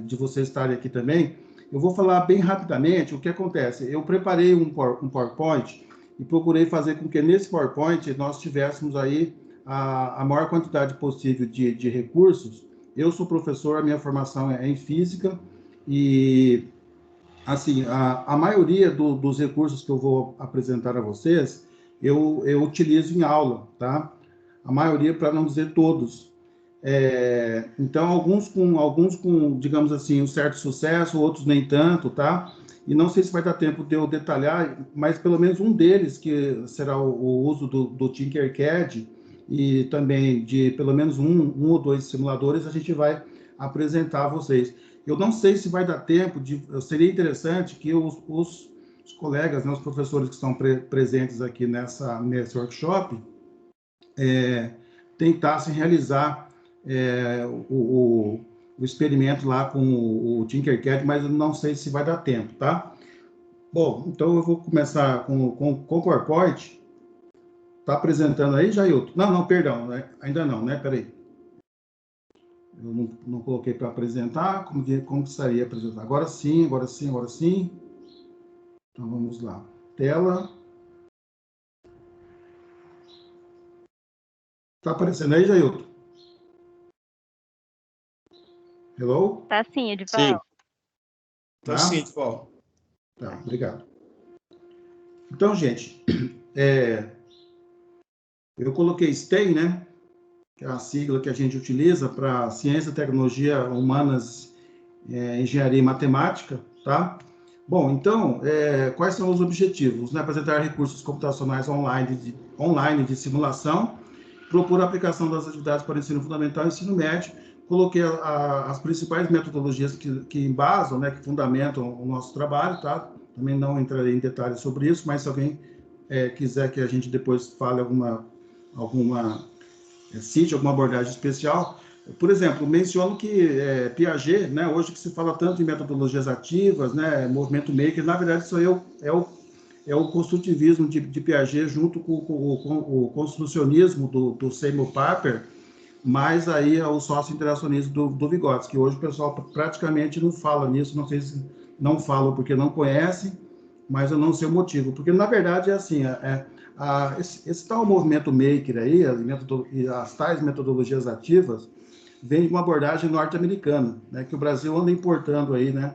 de vocês estarem aqui também. Eu vou falar bem rapidamente o que acontece. Eu preparei um PowerPoint e procurei fazer com que nesse PowerPoint nós tivéssemos aí a maior quantidade possível de recursos. Eu sou professor, a minha formação é em física, e assim, a maioria dos recursos que eu vou apresentar a vocês, eu utilizo em aula, tá? A maioria, para não dizer todos. Então, alguns com, digamos assim, um certo sucesso, outros nem tanto, tá? E não sei se vai dar tempo de eu detalhar, mas pelo menos um deles, que será o uso do Tinkercad, e também de pelo menos um ou dois simuladores, a gente vai apresentar a vocês. Eu não sei se vai dar tempo, seria interessante que os colegas, né, os professores que estão presentes aqui nesse workshop, tentassem realizar o experimento lá com o Tinkercad, mas eu não sei se vai dar tempo, tá? Bom, então eu vou começar com o PowerPoint. Tá apresentando aí, Jailton? Não, perdão, né? Ainda não, né? Peraí. Eu não coloquei para apresentar, como que estaria apresentar? Agora sim. Então vamos lá. Tela. Tá aparecendo aí, Jailton? Hello?
Tá sim, Edival.
Sim. Tá sim, Edival.
Tá, obrigado. Então, gente, eu coloquei STEM, né? Que é a sigla que a gente utiliza para Ciência, Tecnologia, Humanas, Engenharia e Matemática, tá? Bom, então, quais são os objetivos? Né? Apresentar recursos computacionais online de simulação, propor a aplicação das atividades para o ensino fundamental e ensino médio. Coloquei as principais metodologias que embasam, né, que fundamentam o nosso trabalho, tá? Também não entrarei em detalhes sobre isso, mas se alguém quiser que a gente depois fale cite alguma abordagem especial. Por exemplo, menciono que Piaget, né, hoje que se fala tanto em metodologias ativas, né, movimento maker, na verdade isso é o construtivismo de Piaget junto com o construcionismo do Seymour Papert, mais aí o sócio-interacionismo do Vygotsky, que hoje o pessoal praticamente não fala nisso, não sei se não falam porque não conhecem, mas eu não sei o motivo, porque na verdade é assim, Esse tal movimento maker aí, e as tais metodologias ativas, vem de uma abordagem norte-americana, né, que o Brasil anda importando aí, né,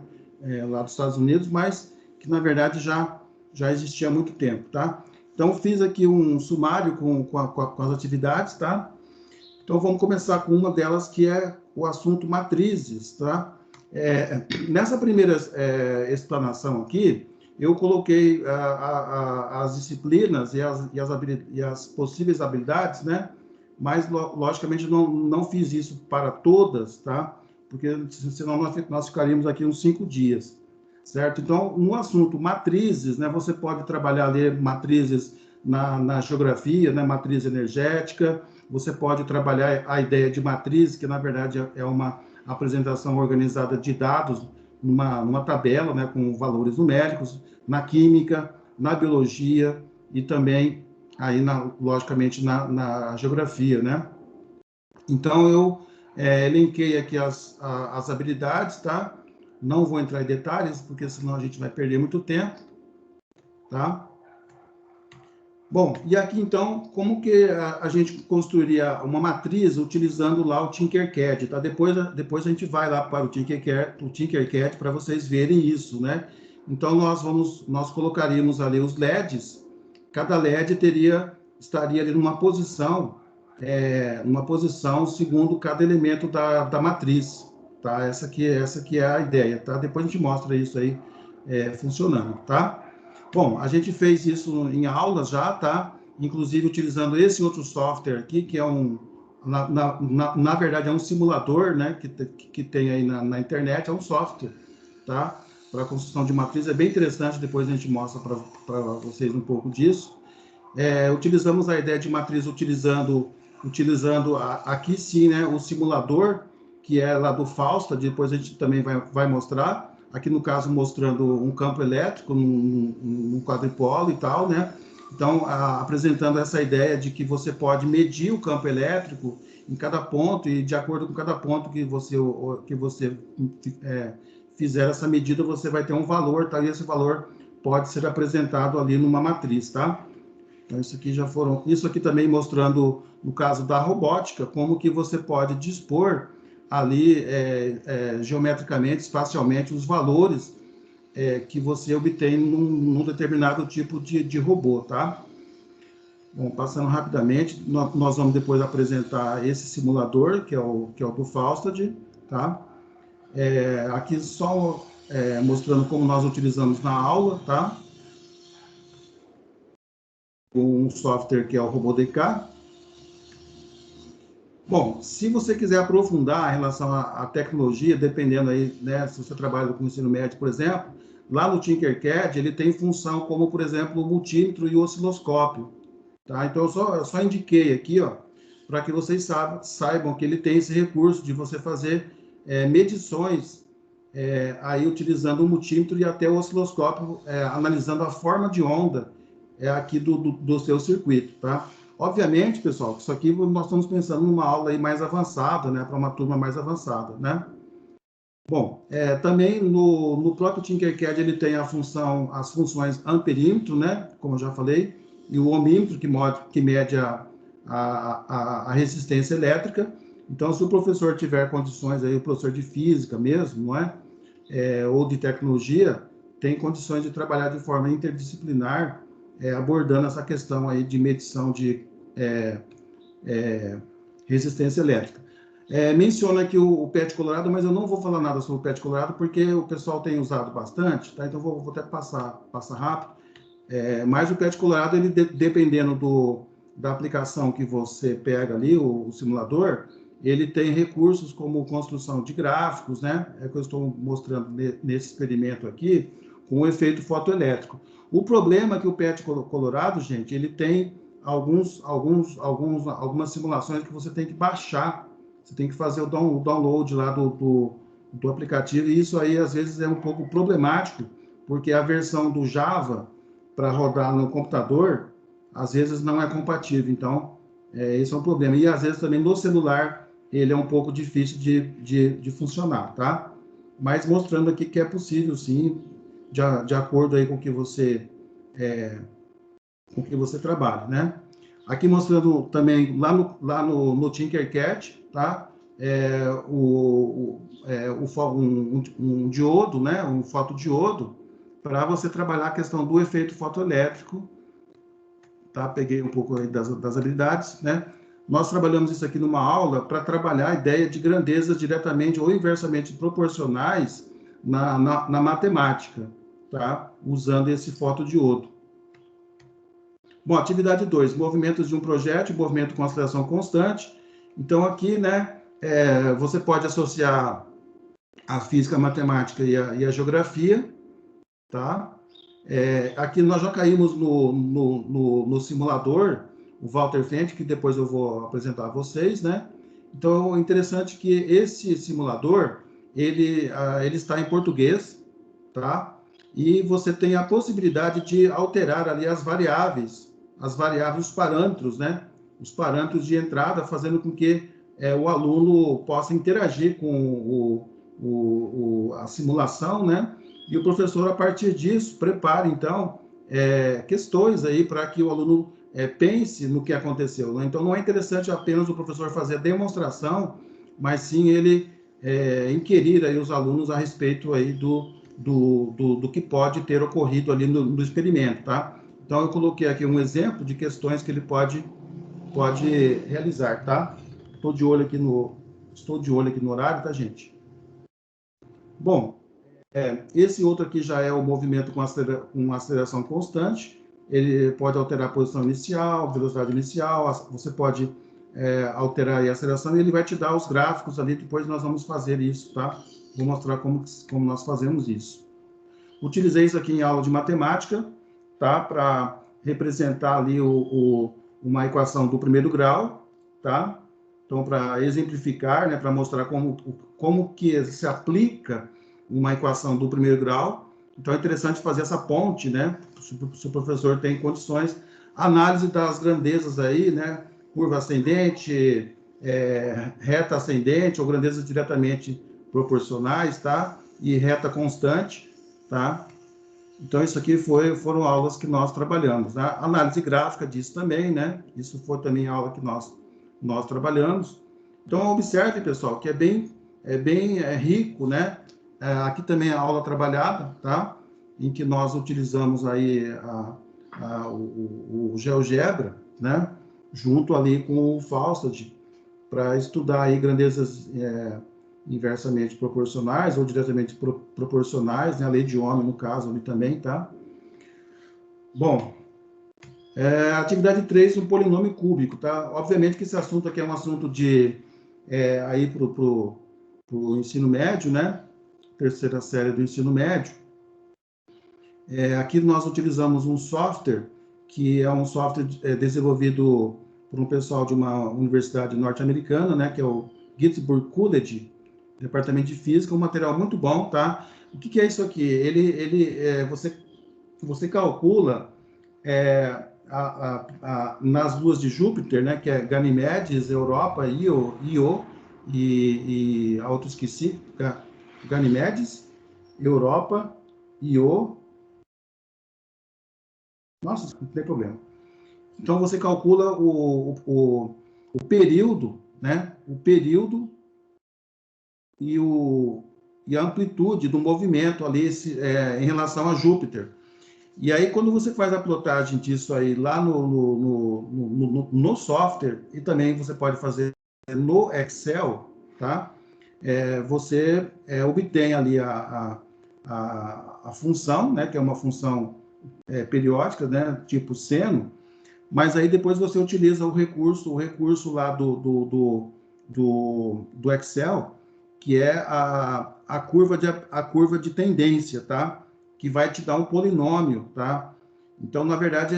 lá dos Estados Unidos, mas que, na verdade, já existia há muito tempo, tá? Então, fiz aqui um sumário com as atividades, tá? Então, vamos começar com uma delas, que é o assunto matrizes, tá? Nessa primeira explanação aqui, eu coloquei as disciplinas e as possíveis habilidades, né? Mas, logicamente, não fiz isso para todas, tá? Porque senão nós ficaríamos aqui uns 5 dias, certo? Então, no assunto matrizes, né? Você pode trabalhar ali matrizes na geografia, né? Matriz energética, você pode trabalhar a ideia de matriz, que, na verdade, é uma apresentação organizada de dados numa tabela, né? Com valores numéricos, na química, na biologia e também aí, logicamente, na geografia, né? Então, eu elenquei aqui as habilidades, tá? Não vou entrar em detalhes, porque senão a gente vai perder muito tempo, tá? Bom, e aqui, então, como que a gente construiria uma matriz utilizando lá o Tinkercad, tá? Depois a gente vai lá para o Tinkercad para vocês verem isso, né? Então, nós colocaríamos ali os LEDs, cada LED estaria ali numa posição segundo cada elemento da matriz, tá? Essa aqui é a ideia, tá? Depois a gente mostra isso aí funcionando, tá? Bom, a gente fez isso em aulas já, tá? Inclusive utilizando esse outro software aqui, que é na verdade é um simulador, né? Que tem aí na internet, é um software, tá? Para construção de matriz, é bem interessante, depois a gente mostra para vocês um pouco disso. Utilizamos a ideia de matriz utilizando aqui sim, né? O simulador, que é lá do Fausta, depois a gente também vai mostrar. Aqui no caso mostrando um campo elétrico num quadripolo e tal, né? Então, apresentando essa ideia de que você pode medir o campo elétrico em cada ponto e de acordo com cada ponto que você fizer essa medida, você vai ter um valor, tá? E esse valor pode ser apresentado ali numa matriz, tá? Então, isso aqui também mostrando, no caso da robótica, como que você pode dispor ali geometricamente, espacialmente, os valores que você obtém num determinado tipo de robô, tá? Bom, passando rapidamente, nós vamos depois apresentar esse simulador, que é o do Faustad, tá? Aqui só mostrando como nós utilizamos na aula, tá? Um software que é o RoboDK. Bom, se você quiser aprofundar em relação à tecnologia, dependendo aí, né, se você trabalha com ensino médio, por exemplo, lá no Tinkercad, ele tem função como, por exemplo, o multímetro e o osciloscópio, tá? Então, eu só indiquei aqui, ó, para que vocês saibam que ele tem esse recurso de você fazer medições aí utilizando o multímetro e até o osciloscópio, analisando a forma de onda aqui do seu circuito, tá? Obviamente, pessoal, isso aqui nós estamos pensando numa aula aí mais avançada, né, para uma turma mais avançada, né? Bom, também no próprio Tinkercad ele tem as funções amperímetro, né, como eu já falei, e o ohmímetro, que mede a resistência elétrica. Então, se o professor tiver condições aí, o professor de física mesmo, não é? Ou de tecnologia, tem condições de trabalhar de forma interdisciplinar, abordando essa questão aí de medição de resistência elétrica. Menciona aqui o PET colorado, mas eu não vou falar nada sobre o PET colorado, porque o pessoal tem usado bastante, tá? Então vou até passar rápido. Mas o PET colorado, ele dependendo da aplicação que você pega ali, o simulador, ele tem recursos como construção de gráficos, né? É que eu estou mostrando nesse experimento aqui, com o efeito fotoelétrico. O problema é que o PET colorado, gente, ele tem algumas simulações que você tem que baixar, você tem que fazer o download lá do aplicativo, e isso aí às vezes é um pouco problemático, porque a versão do Java para rodar no computador, às vezes não é compatível, então esse é um problema. E às vezes também no celular ele é um pouco difícil de funcionar, tá? Mas mostrando aqui que é possível, sim, de acordo aí com o que você com que você trabalha, né? Aqui mostrando também lá no Tinkercad, tá? Um diodo, né? Um fotodiodo, para você trabalhar a questão do efeito fotoelétrico, tá? Peguei um pouco aí das habilidades, né? Nós trabalhamos isso aqui numa aula para trabalhar a ideia de grandezas diretamente ou inversamente proporcionais na matemática, tá? Usando esse fotodiodo. Bom, atividade 2, movimentos de um projétil, movimento com aceleração constante. Então, aqui, né, você pode associar a física, a matemática e a geografia, tá? Aqui nós já caímos no simulador, o Walter Fent, que depois eu vou apresentar a vocês, né? Então, é interessante que esse simulador, ele está em português, tá? E você tem a possibilidade de alterar ali as variáveis, os parâmetros, né? Os parâmetros de entrada, fazendo com que o aluno possa interagir com a simulação, né? E o professor, a partir disso, prepara, então, questões aí para que o aluno pense no que aconteceu, né? Então, não é interessante apenas o professor fazer a demonstração, mas sim ele inquirir aí os alunos a respeito aí do que pode ter ocorrido ali no experimento, tá? Então, eu coloquei aqui um exemplo de questões que ele pode realizar, tá? Estou de olho aqui no horário, tá, gente? Bom, esse outro aqui já é o movimento com aceleração constante. Ele pode alterar a posição inicial, velocidade inicial, você pode alterar a aceleração e ele vai te dar os gráficos ali, depois nós vamos fazer isso, tá? Vou mostrar como nós fazemos isso. Utilizei isso aqui em aula de matemática, tá? Para representar ali uma equação do primeiro grau, tá? Então, para exemplificar, né, para mostrar como que se aplica uma equação do primeiro grau. Então, é interessante fazer essa ponte, né? Se o professor tem condições. Análise das grandezas aí, né? Curva ascendente, reta ascendente, ou grandezas diretamente proporcionais, tá? E reta constante, tá? Então, isso aqui foram aulas que nós trabalhamos, né? Análise gráfica disso também, né? Isso foi também aula que nós trabalhamos. Então, observe, pessoal, que é bem rico, né? Aqui também a aula trabalhada, tá? Em que nós utilizamos aí o GeoGebra, né? Junto ali com o Fausted, para estudar aí grandezas inversamente proporcionais ou diretamente proporcionais, né? A lei de Ohm, no caso, ali também, tá? Bom, atividade 3, um polinômio cúbico, tá? Obviamente que esse assunto aqui é um assunto aí pro ensino médio, né? Terceira série do ensino médio. Aqui nós utilizamos um software, que é um software desenvolvido por um pessoal de uma universidade norte-americana, né? Que é o Gettysburg College, Departamento de Física, um material muito bom, tá? O que é isso aqui? Você calcula nas luas de Júpiter, né, que é Ganimedes, Europa, Io e a outra esqueci, Ganimedes, Europa, Io. Nossa, não tem problema. Então você calcula o período, né? O período e a amplitude do movimento ali em relação a Júpiter. E aí, quando você faz a plotagem disso aí lá no software, e também você pode fazer no Excel, tá? Você obtém ali a função, né? Que é uma função periódica, né? Tipo seno, mas aí depois você utiliza o recurso lá do Excel, que é a curva de tendência, tá? Que vai te dar um polinômio, tá? Então, na verdade,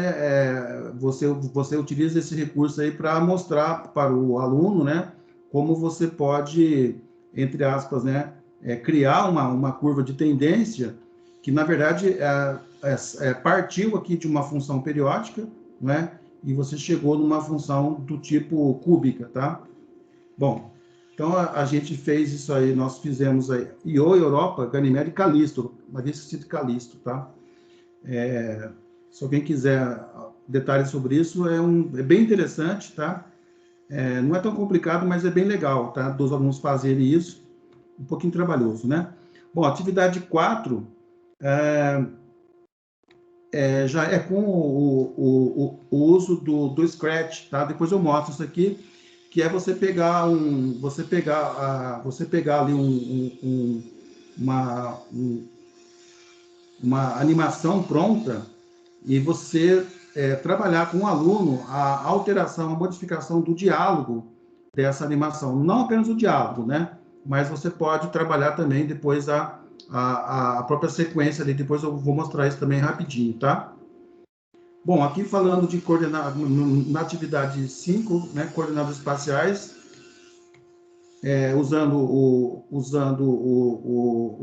você utiliza esse recurso aí para mostrar para o aluno, né? Como você pode, entre aspas, né? Criar uma curva de tendência que, na verdade, partiu aqui de uma função periódica, né? E você chegou numa função do tipo cúbica, tá? Bom, então a gente fez isso aí, nós fizemos aí Io, Europa, Ganymede e Calisto, mas esse cito Calisto, tá? Se alguém quiser detalhes sobre isso, é bem interessante, tá? Não é tão complicado, mas é bem legal, tá? Dos alunos fazerem isso, um pouquinho trabalhoso, né? Bom, atividade 4 já é com o uso do Scratch, tá? Depois eu mostro isso aqui, que é você pegar ali uma animação pronta e você trabalhar com o aluno a alteração, a modificação do diálogo dessa animação. Não apenas o diálogo, né? Mas você pode trabalhar também depois a própria sequência ali. Depois eu vou mostrar isso também rapidinho, tá? Bom, aqui falando de coordenadas, na atividade 5, né? Coordenadas espaciais, usando o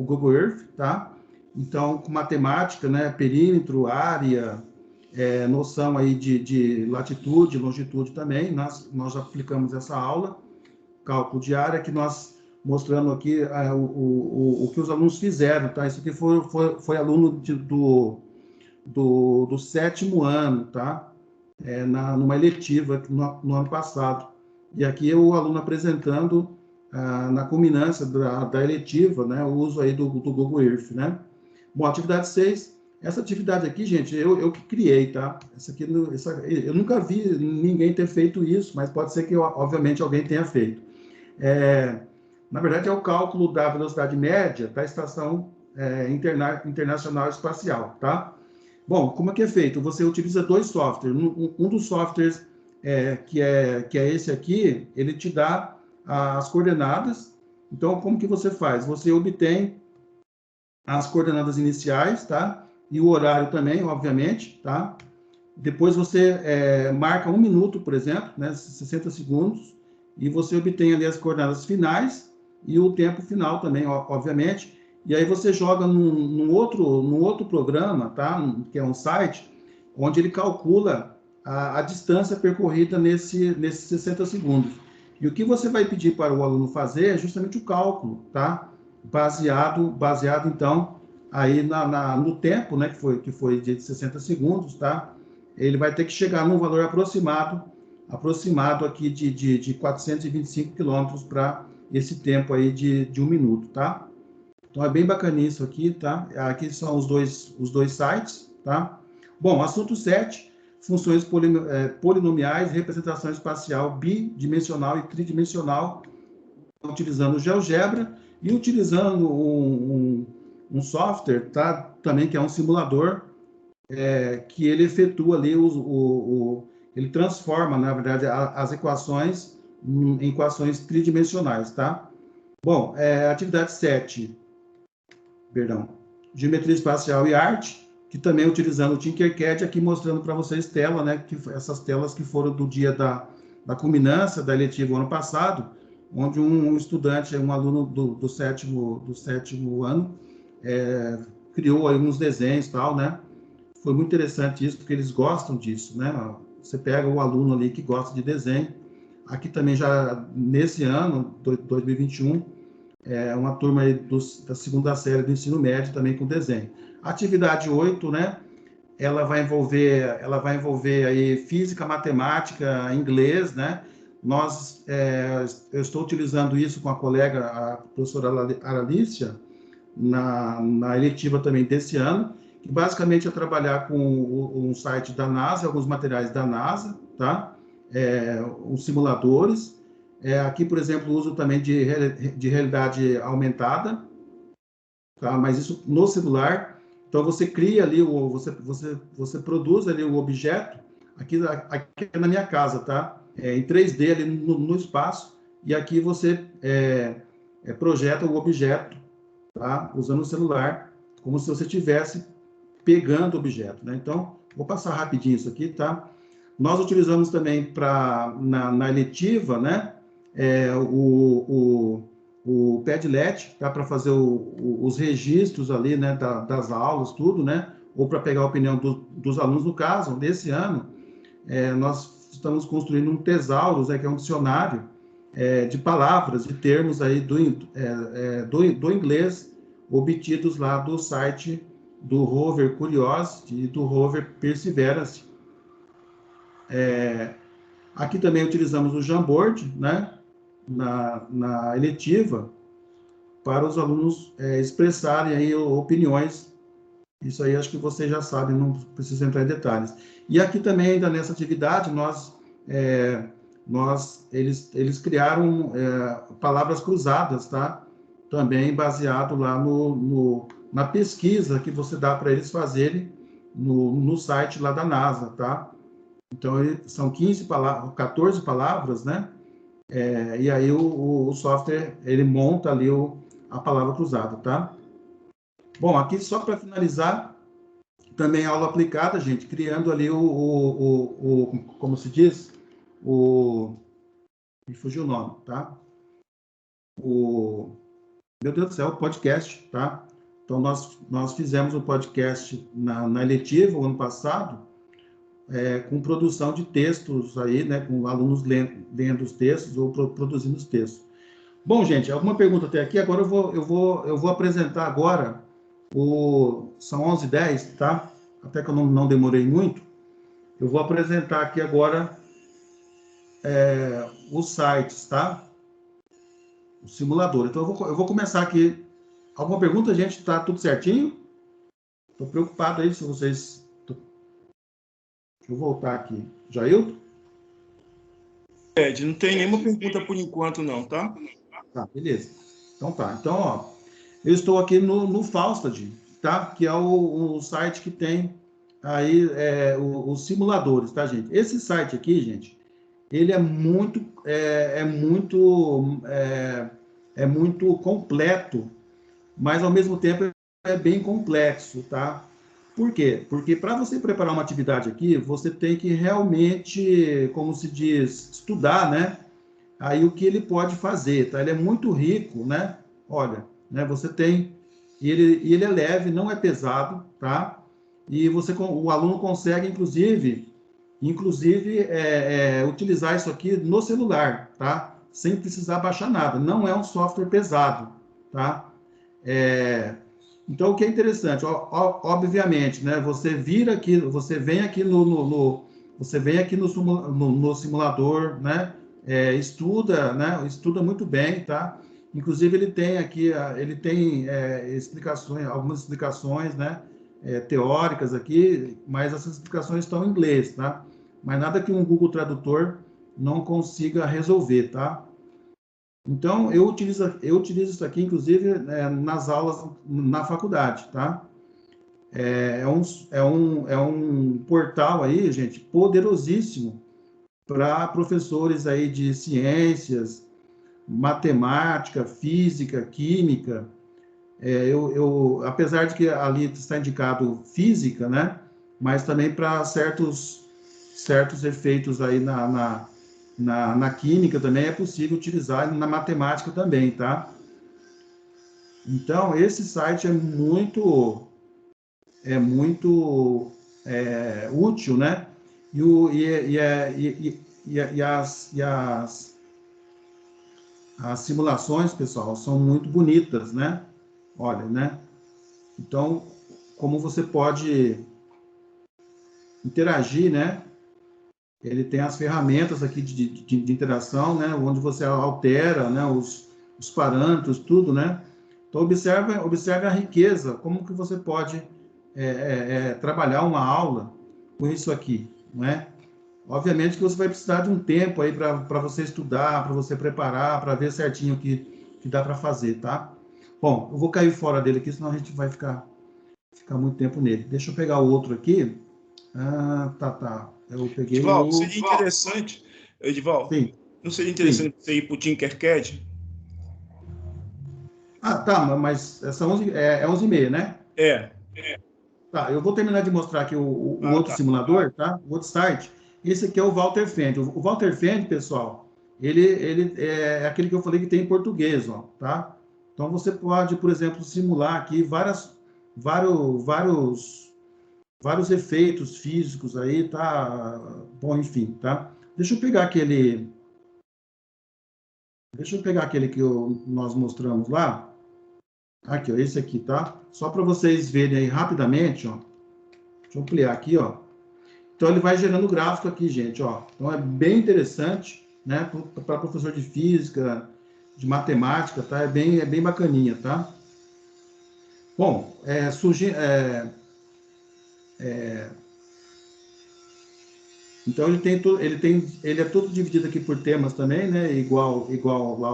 Google Earth, tá? Então, com matemática, né? Perímetro, área, noção aí de latitude, longitude também, nós aplicamos essa aula, cálculo de área, que nós mostrando aqui o que os alunos fizeram, tá? Isso aqui foi aluno do 7º ano, tá? Numa eletiva no ano passado. E aqui o aluno apresentando na culminância da eletiva, né? O uso aí do Google Earth, né? Bom, atividade 6. Essa atividade aqui, gente, eu que criei, tá? Eu nunca vi ninguém ter feito isso, mas pode ser que, obviamente, alguém tenha feito. Na verdade, é o cálculo da velocidade média da Estação Internacional Espacial, tá? Bom, como é que é feito? Você utiliza 2 softwares. Um dos softwares, que é esse aqui, ele te dá as coordenadas. Então, como que você faz? Você obtém as coordenadas iniciais, tá? E o horário também, obviamente, tá? Depois você marca 1 minuto, por exemplo, né? 60 segundos, e você obtém ali as coordenadas finais e o tempo final também, obviamente. E aí você joga num outro programa, tá? Que é um site, onde ele calcula a distância percorrida nesses 60 segundos. E o que você vai pedir para o aluno fazer é justamente o cálculo, tá? Baseado então, aí no tempo, né, que foi de 60 segundos, tá? Ele vai ter que chegar num valor aproximado aqui de 425 quilômetros para esse tempo aí de 1 minuto, tá? Então, é bem bacana isso aqui, tá? Aqui são os dois sites, tá? Bom, assunto 7, funções polinomiais, representação espacial bidimensional e tridimensional, utilizando o GeoGebra e utilizando um software, tá? Também que é um simulador, que ele efetua ali, ele transforma, na verdade, as equações em equações tridimensionais, tá? Bom, atividade 7, geometria espacial e arte, que também utilizando o Tinkercad, aqui mostrando para vocês tela, né? Essas telas que foram do dia da culminância da eletiva ano passado, onde um estudante, um aluno do 7º ano, criou aí uns desenhos e tal, né? Foi muito interessante isso, porque eles gostam disso, né? Você pega o aluno ali que gosta de desenho. Aqui também já, nesse ano, 2021, uma turma aí da 2ª série do ensino médio também com desenho. Atividade 8, né? Ela vai envolver aí física, matemática, inglês, né? Eu estou utilizando isso com a colega, a professora Aralícia, na eletiva também desse ano, que basicamente é trabalhar com um site da NASA, alguns materiais da NASA, tá? Os simuladores. Aqui, por exemplo, uso também de realidade aumentada, tá? Mas isso no celular. Então, você cria ali, você produz ali o objeto, aqui na minha casa, tá? Em 3D ali no espaço, e aqui você projeta o objeto, tá? Usando o celular, como se você estivesse pegando o objeto, né? Então, vou passar rapidinho isso aqui, tá? Nós utilizamos também na eletiva, né? O Padlet, tá? Para fazer os registros ali, né? Das aulas, tudo, né? Ou para pegar a opinião dos alunos. No caso, desse ano, nós estamos construindo um Tesaurus, que é um dicionário de palavras, de termos aí do inglês, obtidos lá do site do rover Curiosity e do rover Perseverance, Aqui também utilizamos o Jamboard, né, na eletiva, para os alunos expressarem aí opiniões. Isso aí acho que vocês já sabem, não preciso entrar em detalhes. E aqui também, ainda nessa atividade, eles criaram palavras cruzadas, tá? Também baseado lá na pesquisa que você dá para eles fazerem no site lá da NASA, tá? Então, são 14 palavras, né? E aí o software, ele monta ali a palavra cruzada, tá? Bom, aqui só para finalizar, também aula aplicada, gente, criando ali como se diz? Me fugiu o nome, tá? Meu Deus do céu, o podcast, tá? Então, nós fizemos um podcast na eletiva, o ano passado, com produção de textos aí, né? Com alunos lendo os textos ou produzindo os textos. Bom, gente, alguma pergunta até aqui? Agora eu vou apresentar agora são 11h10, tá? Até que eu não demorei muito. Eu vou apresentar aqui agora os sites, tá? O simulador. Então, eu vou começar aqui. Alguma pergunta, gente? Tá tudo certinho? Estou preocupado aí se vocês... Deixa eu voltar aqui. Jailton?
Não tem nenhuma pergunta por enquanto, não, tá?
Tá, beleza. Então tá. Então, ó, eu estou aqui no Falstad, tá? Que é o site que tem aí os simuladores, tá, gente? Esse site aqui, gente, ele é muito completo, mas ao mesmo tempo é bem complexo, tá? Por quê? Porque para você preparar uma atividade aqui, você tem que realmente, como se diz, estudar, né? Aí o que ele pode fazer, tá? Ele é muito rico, né? Olha, né? Você tem... E ele é leve, não é pesado, tá? E o aluno consegue, inclusive utilizar isso aqui no celular, tá? Sem precisar baixar nada. Não é um software pesado, tá? Então, o que é interessante, obviamente, né? Você vem aqui no simulador, né? Estuda, né? Estuda muito bem, tá? Inclusive, ele tem aqui, algumas explicações, né? Teóricas aqui, mas essas explicações estão em inglês, tá? Mas nada que um Google Tradutor não consiga resolver, tá? Então, eu utilizo isso aqui, inclusive, nas aulas na faculdade, tá? É um portal aí, gente, poderosíssimo para professores aí de ciências, matemática, física, química. Apesar de que ali está indicado física, né? Mas também para certos efeitos aí na química também é possível utilizar, na matemática também, tá? Então, esse site é muito útil, né? As simulações, pessoal, são muito bonitas, né? Olha, né? Então, como você pode interagir, né? Ele tem as ferramentas aqui de interação, né? Onde você altera, né? Os parâmetros, tudo, né? Então, observe a riqueza, como que você pode trabalhar uma aula com isso aqui, não é? Obviamente que você vai precisar de um tempo aí para você estudar, para você preparar, para ver certinho o que dá para fazer, tá? Bom, eu vou cair fora dele aqui, senão a gente vai ficar muito tempo nele. Deixa eu pegar o outro aqui. Tá. Eu peguei
Edivaldo, seria interessante, Edivaldo,
sim.
Não seria interessante você ir para o Tinkercad?
Tá, mas são 11h30, né? Tá, eu vou terminar de mostrar aqui o outro simulador, tá? O outro site. Esse aqui é o Walter Fend. O Walter Fend, pessoal, ele é aquele que eu falei que tem em português, ó, tá? Então, você pode, por exemplo, simular aqui vários efeitos físicos aí, tá? Bom, enfim, tá? Deixa eu pegar aquele que nós mostramos lá. Aqui, ó, esse aqui, tá? Só para vocês verem aí rapidamente, ó. Deixa eu ampliar aqui, ó. Então, ele vai gerando gráfico aqui, gente, ó. Então, é bem interessante, né, para professor de física, de matemática, tá? É bem bacaninha, tá? Bom, então, ele é todo dividido aqui por temas também, né? Igual lá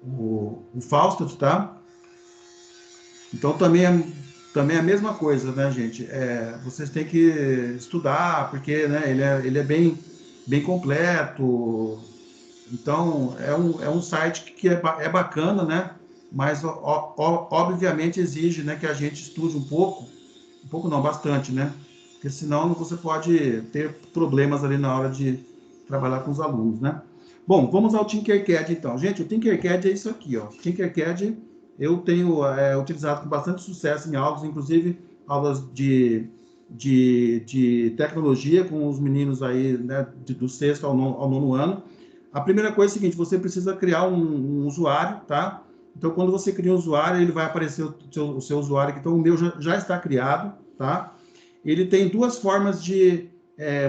o Fausto, tá? Então, também é a mesma coisa, né, gente? Vocês têm que estudar, porque, né, ele é bem completo. Então, é um site que é bacana, né? Mas, obviamente, exige, né, que a gente estude um pouco não, bastante, né? Porque senão você pode ter problemas ali na hora de trabalhar com os alunos, né? Bom, vamos ao Tinkercad, então. Gente, o Tinkercad é isso aqui, ó. Tinkercad eu tenho utilizado com bastante sucesso em aulas, inclusive aulas de tecnologia com os meninos aí, né, do sexto ao nono ano. A primeira coisa é a seguinte, você precisa criar um usuário, tá? Então, quando você cria um usuário, ele vai aparecer o seu usuário aqui. Então, o meu já está criado, tá? Ele tem duas formas de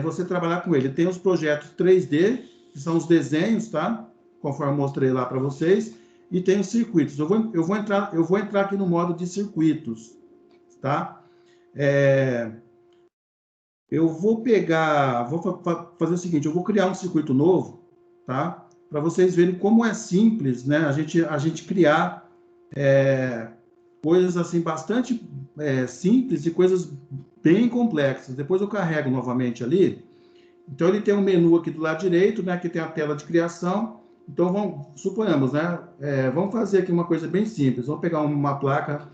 você trabalhar com ele. Tem os projetos 3D, que são os desenhos, tá? Conforme eu mostrei lá para vocês. E tem os circuitos. Eu vou entrar aqui no modo de circuitos, tá? Eu vou fazer o seguinte, eu vou criar um circuito novo, tá? Para vocês verem como é simples, né? A gente criar coisas assim bastante simples e coisas bem complexas. Depois eu carrego novamente ali. Então ele tem um menu aqui do lado direito, né? Que tem a tela de criação. Então suponhamos, né? Vamos fazer aqui uma coisa bem simples. Vamos pegar uma placa,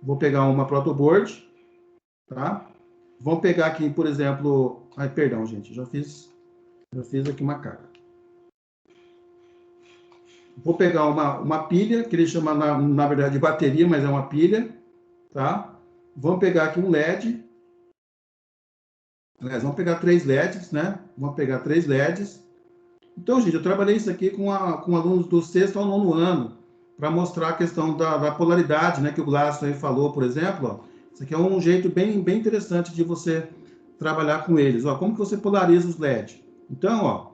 vou pegar uma protoboard, tá? Vamos pegar aqui, por exemplo, perdão, gente, já fiz aqui uma carga. Vou pegar uma pilha, que ele chama, na verdade, de bateria, mas é uma pilha, tá? Vamos pegar aqui um LED. Aliás, vamos pegar 3 LEDs, né? Vamos pegar 3 LEDs. Então, gente, eu trabalhei isso aqui com alunos do sexto ao nono ano, para mostrar a questão da polaridade, né? Que o Glaston aí falou, por exemplo, ó. Isso aqui é um jeito bem interessante de você trabalhar com eles. Ó, como que você polariza os LEDs? Então, ó,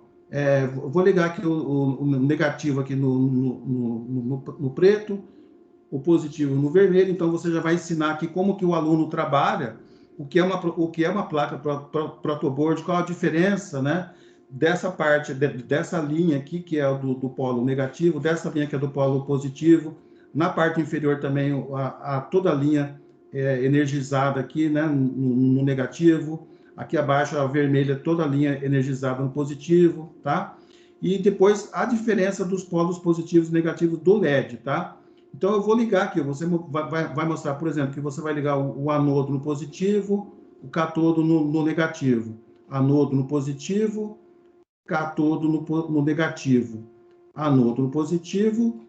vou ligar aqui o negativo aqui no preto, o positivo no vermelho. Então, você já vai ensinar aqui como que o aluno trabalha, o que é uma placa protoboard, qual a diferença, né? Dessa parte, dessa linha aqui, que é do polo negativo, dessa linha que é do polo positivo. Na parte inferior também, toda a linha energizada aqui, né, no negativo. Aqui abaixo, a vermelha, toda a linha energizada no positivo, tá? E depois, a diferença dos polos positivos e negativos do LED, tá? Então, eu vou ligar aqui, você vai mostrar, por exemplo, que você vai ligar o anodo no positivo, o catodo no negativo. Anodo no positivo, catodo no negativo. Anodo no positivo,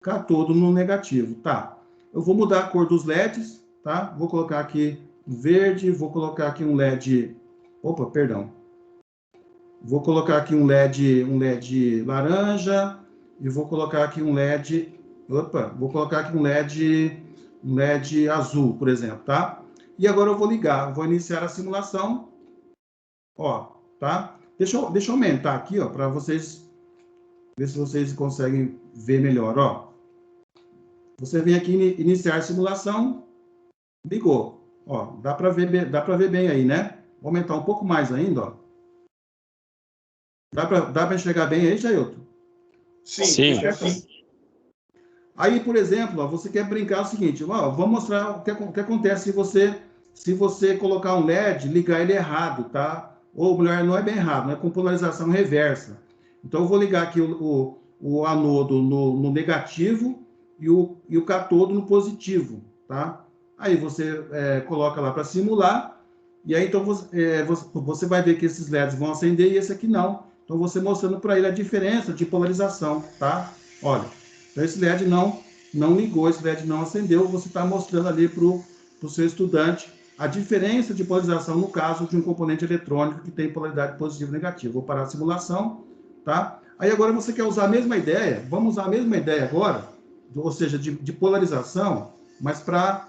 catodo no negativo, tá? Eu vou mudar a cor dos LEDs, tá? Vou colocar aqui verde, vou colocar aqui um LED... Opa, perdão. Vou colocar aqui um LED laranja e vou colocar aqui um LED... Opa, vou colocar aqui um LED azul, por exemplo, tá? E agora eu vou ligar, vou iniciar a simulação. Ó, tá? Deixa eu aumentar aqui, ó, para vocês ver se vocês conseguem ver melhor, ó. Você vem aqui iniciar a simulação, ligou. Ó, dá para ver bem aí, né? Vou aumentar um pouco mais ainda, ó. Dá para enxergar bem aí, Jailton?
Sim.
Aí, por exemplo, ó, você quer brincar o seguinte, ó, vamos mostrar o que acontece se você colocar um LED, ligar ele errado, tá? Ou melhor, não é bem errado, não é com polarização reversa. Então, eu vou ligar aqui o anodo no negativo e o catodo no positivo, tá? Aí você coloca lá para simular, e aí então você vai ver que esses LEDs vão acender e esse aqui não. Então, você mostrando para ele a diferença de polarização, tá? Olha, então esse LED não ligou, esse LED não acendeu, você está mostrando ali para o seu estudante a diferença de polarização no caso de um componente eletrônico que tem polaridade positiva e negativa. Vou parar a simulação, tá? Aí agora você quer usar a mesma ideia, vamos usar a mesma ideia agora, ou seja, de polarização, mas para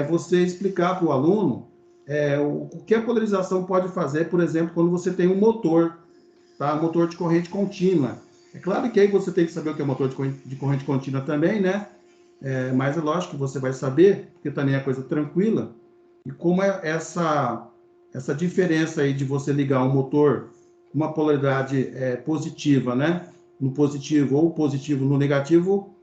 você explicar para o aluno o que a polarização pode fazer, por exemplo, quando você tem um motor, tá? Um motor de corrente contínua. É claro que aí você tem que saber o que é motor de corrente contínua também, né? Mas é lógico que você vai saber, porque também é coisa tranquila. E como é essa diferença aí de você ligar um motor, uma polaridade positiva, né? No positivo ou positivo no negativo,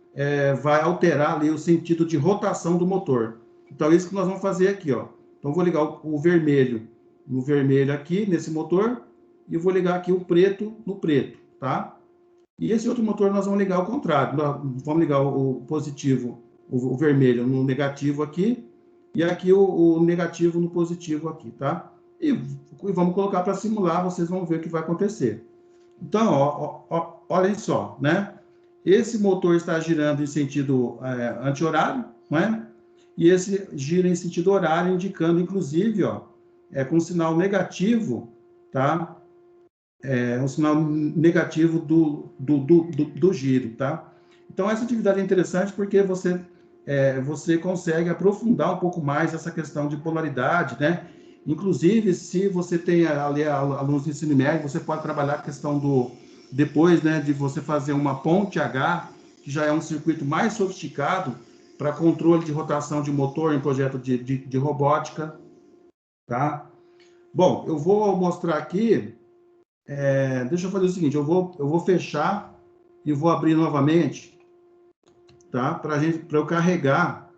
vai alterar ali o sentido de rotação do motor. Então, é isso que nós vamos fazer aqui, ó. Então, vou ligar o vermelho no vermelho aqui, nesse motor, e eu vou ligar aqui o preto no preto, tá? E esse outro motor nós vamos ligar ao contrário. Nós vamos ligar o positivo, o vermelho no negativo aqui, e aqui o negativo no positivo aqui, tá? E vamos colocar para simular, vocês vão ver o que vai acontecer. Então, olhem só, né? Esse motor está girando em sentido anti-horário, né? E esse gira em sentido horário, indicando, inclusive, ó, com sinal negativo, tá? Um sinal negativo do giro, tá? Então, essa atividade é interessante porque você consegue aprofundar um pouco mais essa questão de polaridade, né? Inclusive, se você tem ali alunos de ensino médio, você pode trabalhar a questão depois, né, de você fazer uma ponte H, que já é um circuito mais sofisticado para controle de rotação de motor em projeto de robótica, tá? Bom, eu vou mostrar aqui, deixa eu fazer o seguinte, eu vou fechar e vou abrir novamente, tá? Para eu carregar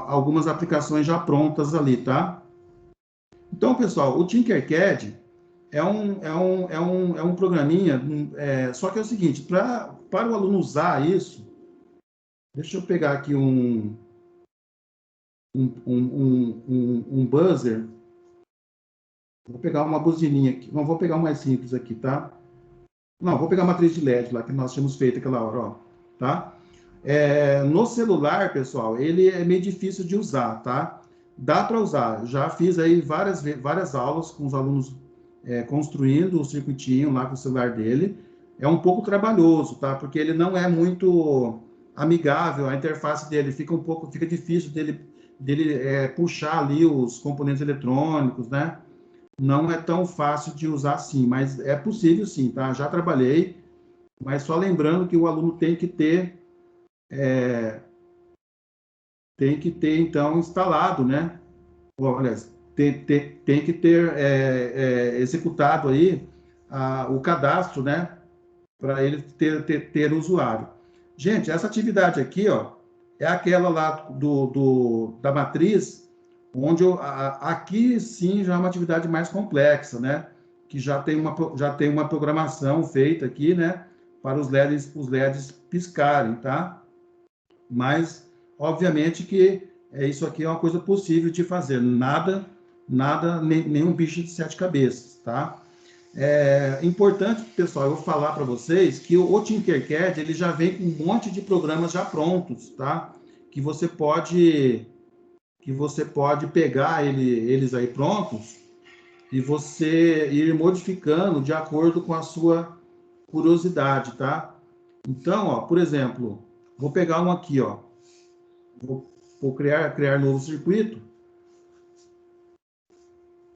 algumas aplicações já prontas ali, tá? Então, pessoal, o Tinkercad é um programinha, só que é o seguinte, para o aluno usar isso, deixa eu pegar aqui um buzzer, vou pegar uma buzininha aqui, não, vou pegar um mais simples aqui, tá? Não, vou pegar a matriz de LED lá, que nós tínhamos feito aquela hora, ó, tá? No celular, pessoal, ele é meio difícil de usar, tá? Dá para usar. Já fiz aí várias aulas com os alunos construindo o circuitinho lá com o celular dele. É um pouco trabalhoso, tá? Porque ele não é muito amigável, a interface dele fica difícil dele puxar ali os componentes eletrônicos, né? Não é tão fácil de usar assim, mas é possível sim, tá? Já trabalhei, mas só lembrando que o aluno tem que ter então instalado, né? Olha, tem que ter executado aí o cadastro, né? Para ele ter usuário. Gente, essa atividade aqui, ó, é aquela lá da matriz, onde aqui sim já é uma atividade mais complexa, né? Que já tem uma programação feita aqui, né? Para os LEDs piscarem, tá? Mas, obviamente que isso aqui é uma coisa possível de fazer. Nada, nenhum bicho de 7 cabeças, tá? É importante, pessoal, eu vou falar para vocês que o Tinkercad, ele já vem com um monte de programas já prontos, tá? Que você pode pegar eles aí prontos e você ir modificando de acordo com a sua curiosidade, tá? Então, ó, por exemplo, vou pegar um aqui, ó. Vou criar novo circuito.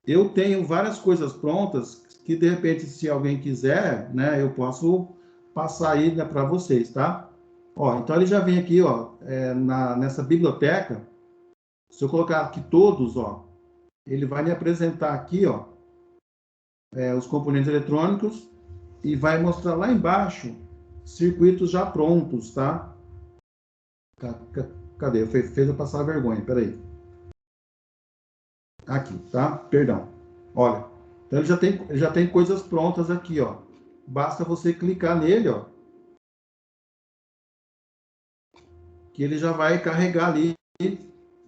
Eu tenho várias coisas prontas que, de repente, se alguém quiser, né, eu posso passar aí, né, para vocês, tá? Ó, então, ele já vem aqui, ó, nessa biblioteca. Se eu colocar aqui todos, ó, ele vai me apresentar aqui, ó, os componentes eletrônicos e vai mostrar lá embaixo circuitos já prontos, tá? Cadê? Fez eu passar a vergonha, peraí. Aqui, tá? Perdão. Olha, então ele já tem coisas prontas aqui, ó. Basta você clicar nele, ó. Que ele já vai carregar ali.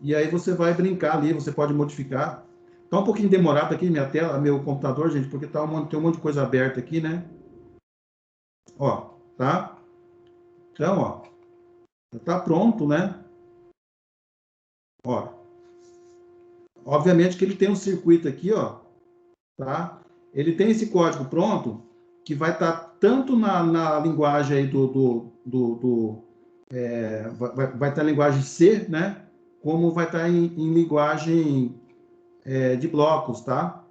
E aí você vai brincar ali, você pode modificar. Tá um pouquinho demorado aqui minha tela, meu computador, gente, porque tem um monte de coisa aberta aqui, né? Ó, tá? Então, ó, já tá pronto, né? Ó, obviamente que ele tem um circuito aqui, ó, tá? Ele tem esse código pronto que vai estar tanto na linguagem aí vai estar a linguagem C, né? como vai estar em linguagem de blocos, tá?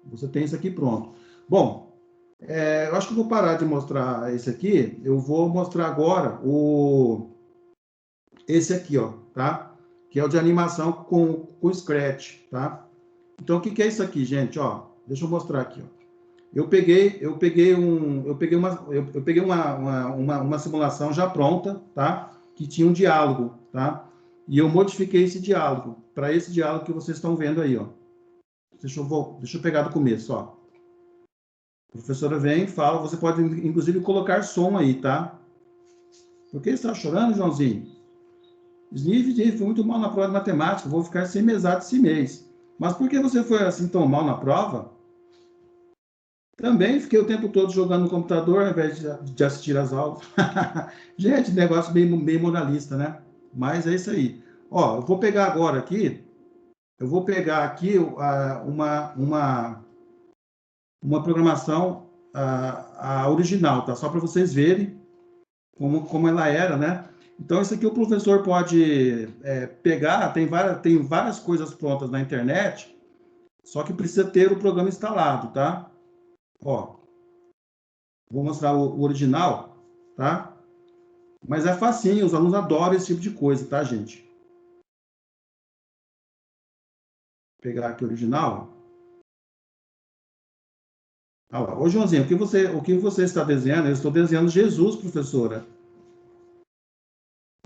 Você tem isso aqui pronto. Bom, eu acho que eu vou parar de mostrar esse aqui. Eu vou mostrar agora esse aqui, ó, tá? Que é o de animação com Scratch, tá? Então, o que é isso aqui, gente? Ó, deixa eu mostrar aqui, ó. Eu peguei uma simulação já pronta, tá? Que tinha um diálogo, tá? E eu modifiquei esse diálogo para esse diálogo que vocês estão vendo aí, ó. Deixa eu pegar do começo, ó. A professora vem e fala, você pode inclusive colocar som aí, tá? Por que você está chorando, Joãozinho? Sniff, foi muito mal na prova de matemática, vou ficar sem mesada esse mês. Mas por que você foi assim tão mal na prova? Também fiquei o tempo todo jogando no computador ao invés de assistir às aulas. Gente, negócio bem moralista, né? Mas é isso aí. Ó, eu vou pegar agora aqui, uma programação a original, tá? Só para vocês verem como ela era, né? Então, isso aqui o professor pode pegar, tem várias coisas prontas na internet, só que precisa ter o programa instalado, tá? Ó, vou mostrar o original, tá? Mas é facinho, os alunos adoram esse tipo de coisa, tá, gente? Vou pegar aqui o original. Ah, lá. Ô, Joãozinho, o que você está desenhando? Eu estou desenhando Jesus, professora.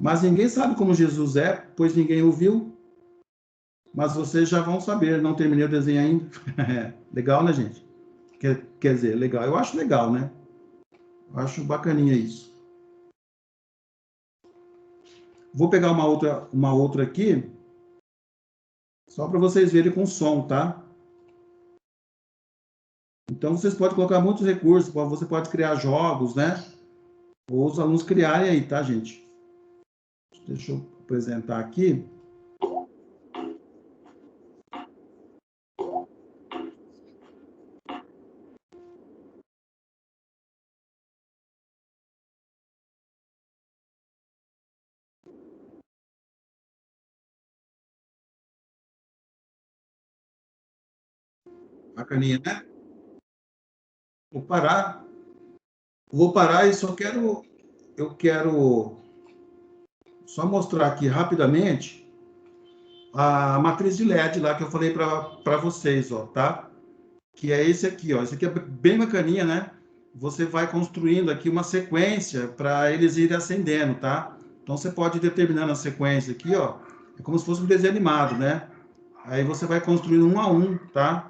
Mas ninguém sabe como Jesus é, pois ninguém o viu. Mas vocês já vão saber, não terminei o desenho ainda. Legal, né, gente? Quer dizer, legal. Eu acho legal, né? Eu acho bacaninha isso. Vou pegar uma outra aqui, só para vocês verem com som, tá? Então, vocês podem colocar muitos recursos, você pode criar jogos, né? Ou os alunos criarem aí, tá, gente? Deixa eu apresentar aqui. Bacaninha, né? Vou parar e eu quero só mostrar aqui rapidamente a matriz de LED lá que eu falei para vocês, ó, tá? Que é esse aqui, ó. Esse aqui é bem bacaninha, né? Você vai construindo aqui uma sequência para eles irem acendendo, tá? Então você pode ir determinando a sequência aqui, ó. É como se fosse um desenho animado, né? Aí você vai construindo um a um, tá?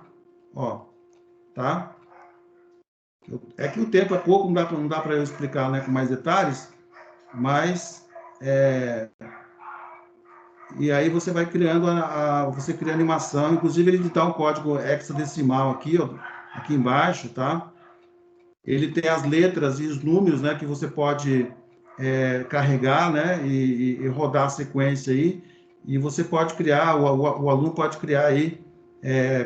Ó, tá? É que o tempo é pouco, não dá para eu explicar, né, com mais detalhes, mas e aí você vai criando você cria animação, inclusive ele dá um código hexadecimal aqui, ó, aqui embaixo, tá? Ele tem as letras e os números, né, que você pode carregar, né, e rodar a sequência aí, e você pode criar, o aluno pode criar aí,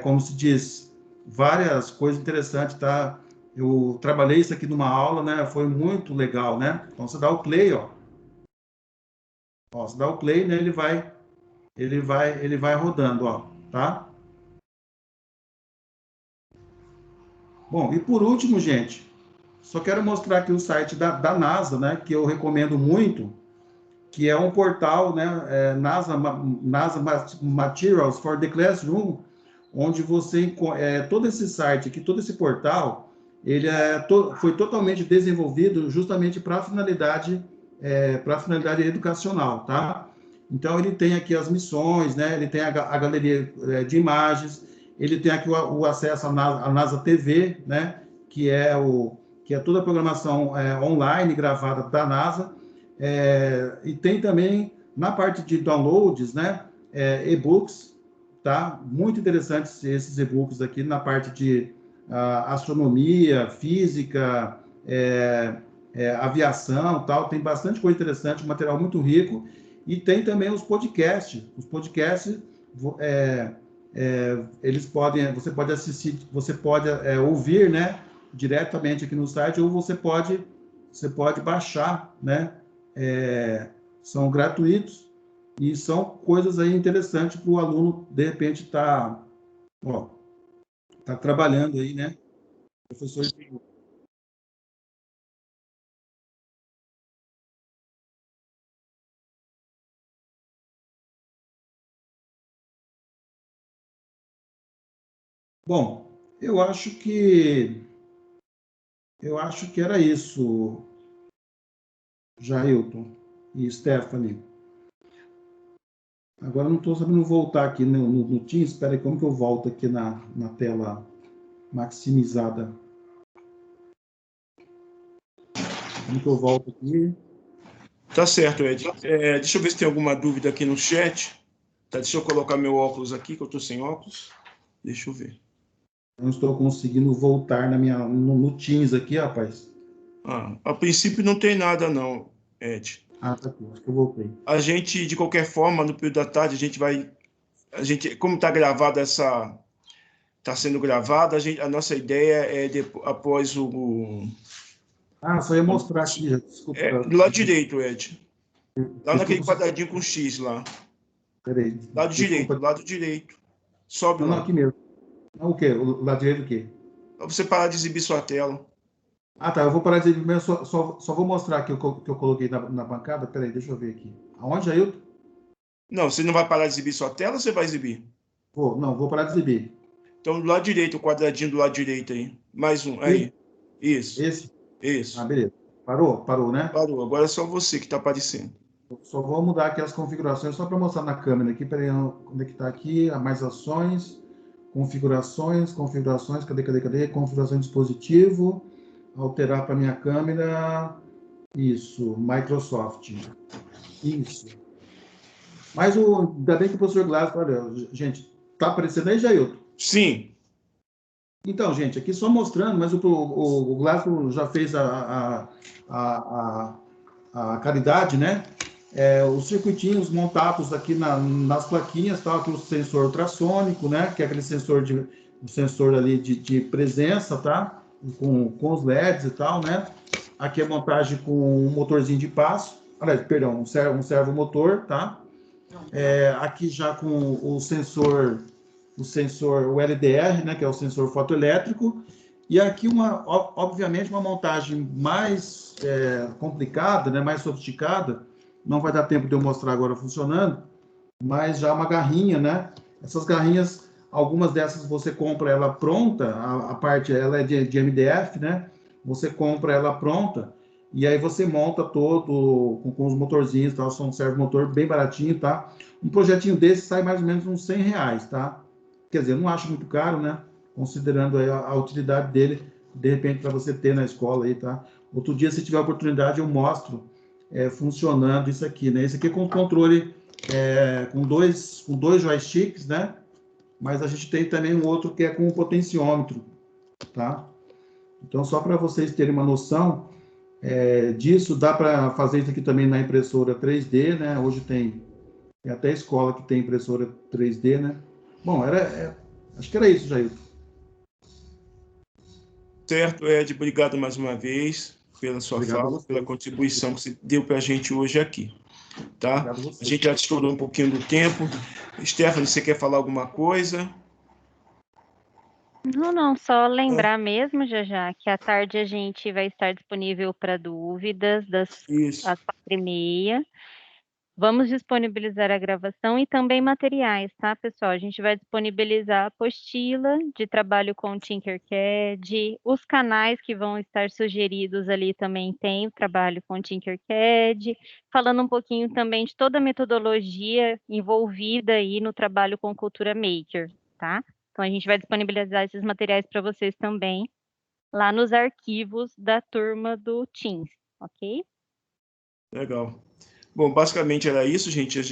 como se diz, várias coisas interessantes, tá? Eu trabalhei isso aqui numa aula, né, foi muito legal, né? Então, você dá o play, ó. Ó, você dá o play, né, ele vai rodando, ó, tá? Bom, e por último, gente, só quero mostrar aqui o site da NASA, né, que eu recomendo muito, que é um portal, né, NASA Materials for the Classroom, onde você, todo esse site aqui, todo esse portal, ele foi totalmente desenvolvido justamente para a finalidade educacional, tá? Então, ele tem aqui as missões, né, ele tem a galeria de imagens, ele tem aqui o acesso à NASA TV, né, que é toda a programação online gravada da NASA, e tem também, na parte de downloads, né, e-books, tá? Muito interessantes esses e-books aqui na parte de astronomia, física, aviação, tal. Tem bastante coisa interessante, um material muito rico. E tem também os podcasts. Os podcasts, você pode assistir, você pode ouvir, né, diretamente aqui no site, ou você pode baixar, né, são gratuitos e são coisas aí interessantes para o aluno, de repente, tá trabalhando aí, né? Professor de... Bom, eu acho que era isso, Jailton e Stephanie. Agora não estou sabendo voltar aqui no Teams. Espera aí, como que eu volto aqui na tela maximizada? Como que eu volto aqui?
Tá certo, Ed. Deixa eu ver se tem alguma dúvida aqui no chat. Tá, deixa eu colocar meu óculos aqui, que eu estou sem óculos. Deixa eu ver.
Não estou conseguindo voltar no Teams aqui, rapaz.
A princípio não tem nada não, Ed.
Tá aqui, acho que eu voltei.
A gente, de qualquer forma, no período da tarde, como está gravada está sendo gravada, a nossa ideia é após o...
Só ia mostrar aqui, já, desculpa.
Do lado direito, Ed. Lá naquele quadradinho com X lá.
Peraí.
Lado direito. Sobe lá.
Não, aqui mesmo. Não, o quê? O lado direito o quê?
Para você parar de exibir sua tela.
Tá. Eu vou parar de exibir, só vou mostrar aqui o que eu coloquei na bancada. Peraí, deixa eu ver aqui. Aonde, Ailton?
Não, você não vai parar de exibir sua tela ou você vai exibir?
Vou parar de exibir.
Então, do lado direito, o quadradinho do lado direito aí. Mais um, aí. Isso.
Esse?
Isso.
Beleza. Parou, né?
Parou. Agora é só você que está aparecendo.
Só vou mudar aqui as configurações, só para mostrar na câmera aqui. Peraí, onde é que está aqui? Mais ações, configurações, cadê? Configuração de dispositivo, alterar para minha câmera. Isso, Microsoft. Isso. Mas ainda bem que o professor Glass, olha, gente, tá aparecendo aí, Jailton?
Sim.
Então, gente, aqui só mostrando, mas o Glass já fez a caridade, né? Os circuitinhos montados aqui nas plaquinhas, tá? Aqui o sensor ultrassônico, né? Que é aquele sensor ali de presença, tá? Com os LEDs e tal, né? Aqui a montagem com um motorzinho de passo, perdão, um servomotor, tá? Aqui já com o sensor o LDR, né? Que é o sensor fotoelétrico. E aqui, obviamente, uma montagem mais complicada, né? Mais sofisticada. Não vai dar tempo de eu mostrar agora funcionando, mas já uma garrinha, né? Essas garrinhas, algumas dessas você compra ela pronta, a parte ela é de MDF, né? Você compra ela pronta e aí você monta todo com os motorzinhos, tá? São um servomotor bem baratinho, tá? Um projetinho desse sai mais ou menos uns R$100, tá? Quer dizer, eu não acho muito caro, né? Considerando aí a utilidade dele, de repente, para você ter na escola aí, tá? Outro dia, se tiver oportunidade, eu mostro funcionando isso aqui, né? Esse aqui é com controle com dois joysticks, né? Mas a gente tem também um outro que é com um potenciômetro, tá? Então, só para vocês terem uma noção disso, dá para fazer isso aqui também na impressora 3D, né? Hoje tem até escola que tem impressora 3D, né? Bom, acho que era isso, Jair.
Certo, Ed, obrigado mais uma vez pela sua fala, pela contribuição que você deu para a gente hoje aqui, tá? A gente já estourou um pouquinho do tempo. Stephanie, você quer falar alguma coisa?
Não, só lembrar mesmo, já que à tarde a gente vai estar disponível para dúvidas às 4h30. Vamos disponibilizar a gravação e também materiais, tá, pessoal? A gente vai disponibilizar a apostila de trabalho com o Tinkercad, os canais que vão estar sugeridos ali também tem o trabalho com o Tinkercad, falando um pouquinho também de toda a metodologia envolvida aí no trabalho com Cultura Maker, tá? Então, a gente vai disponibilizar esses materiais para vocês também lá nos arquivos da turma do Teams, ok?
Legal. Bom, basicamente era isso, gente. Nós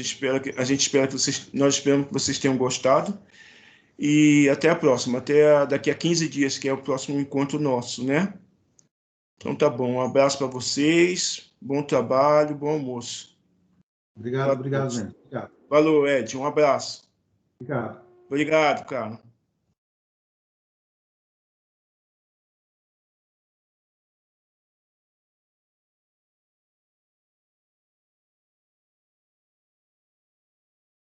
esperamos que vocês tenham gostado. E até a próxima, até daqui a 15 dias, que é o próximo encontro nosso, né? Então tá bom, um abraço para vocês, bom trabalho, bom almoço.
Obrigado, gente. Obrigado.
Valeu, Ed, um abraço.
Obrigado.
Obrigado, cara.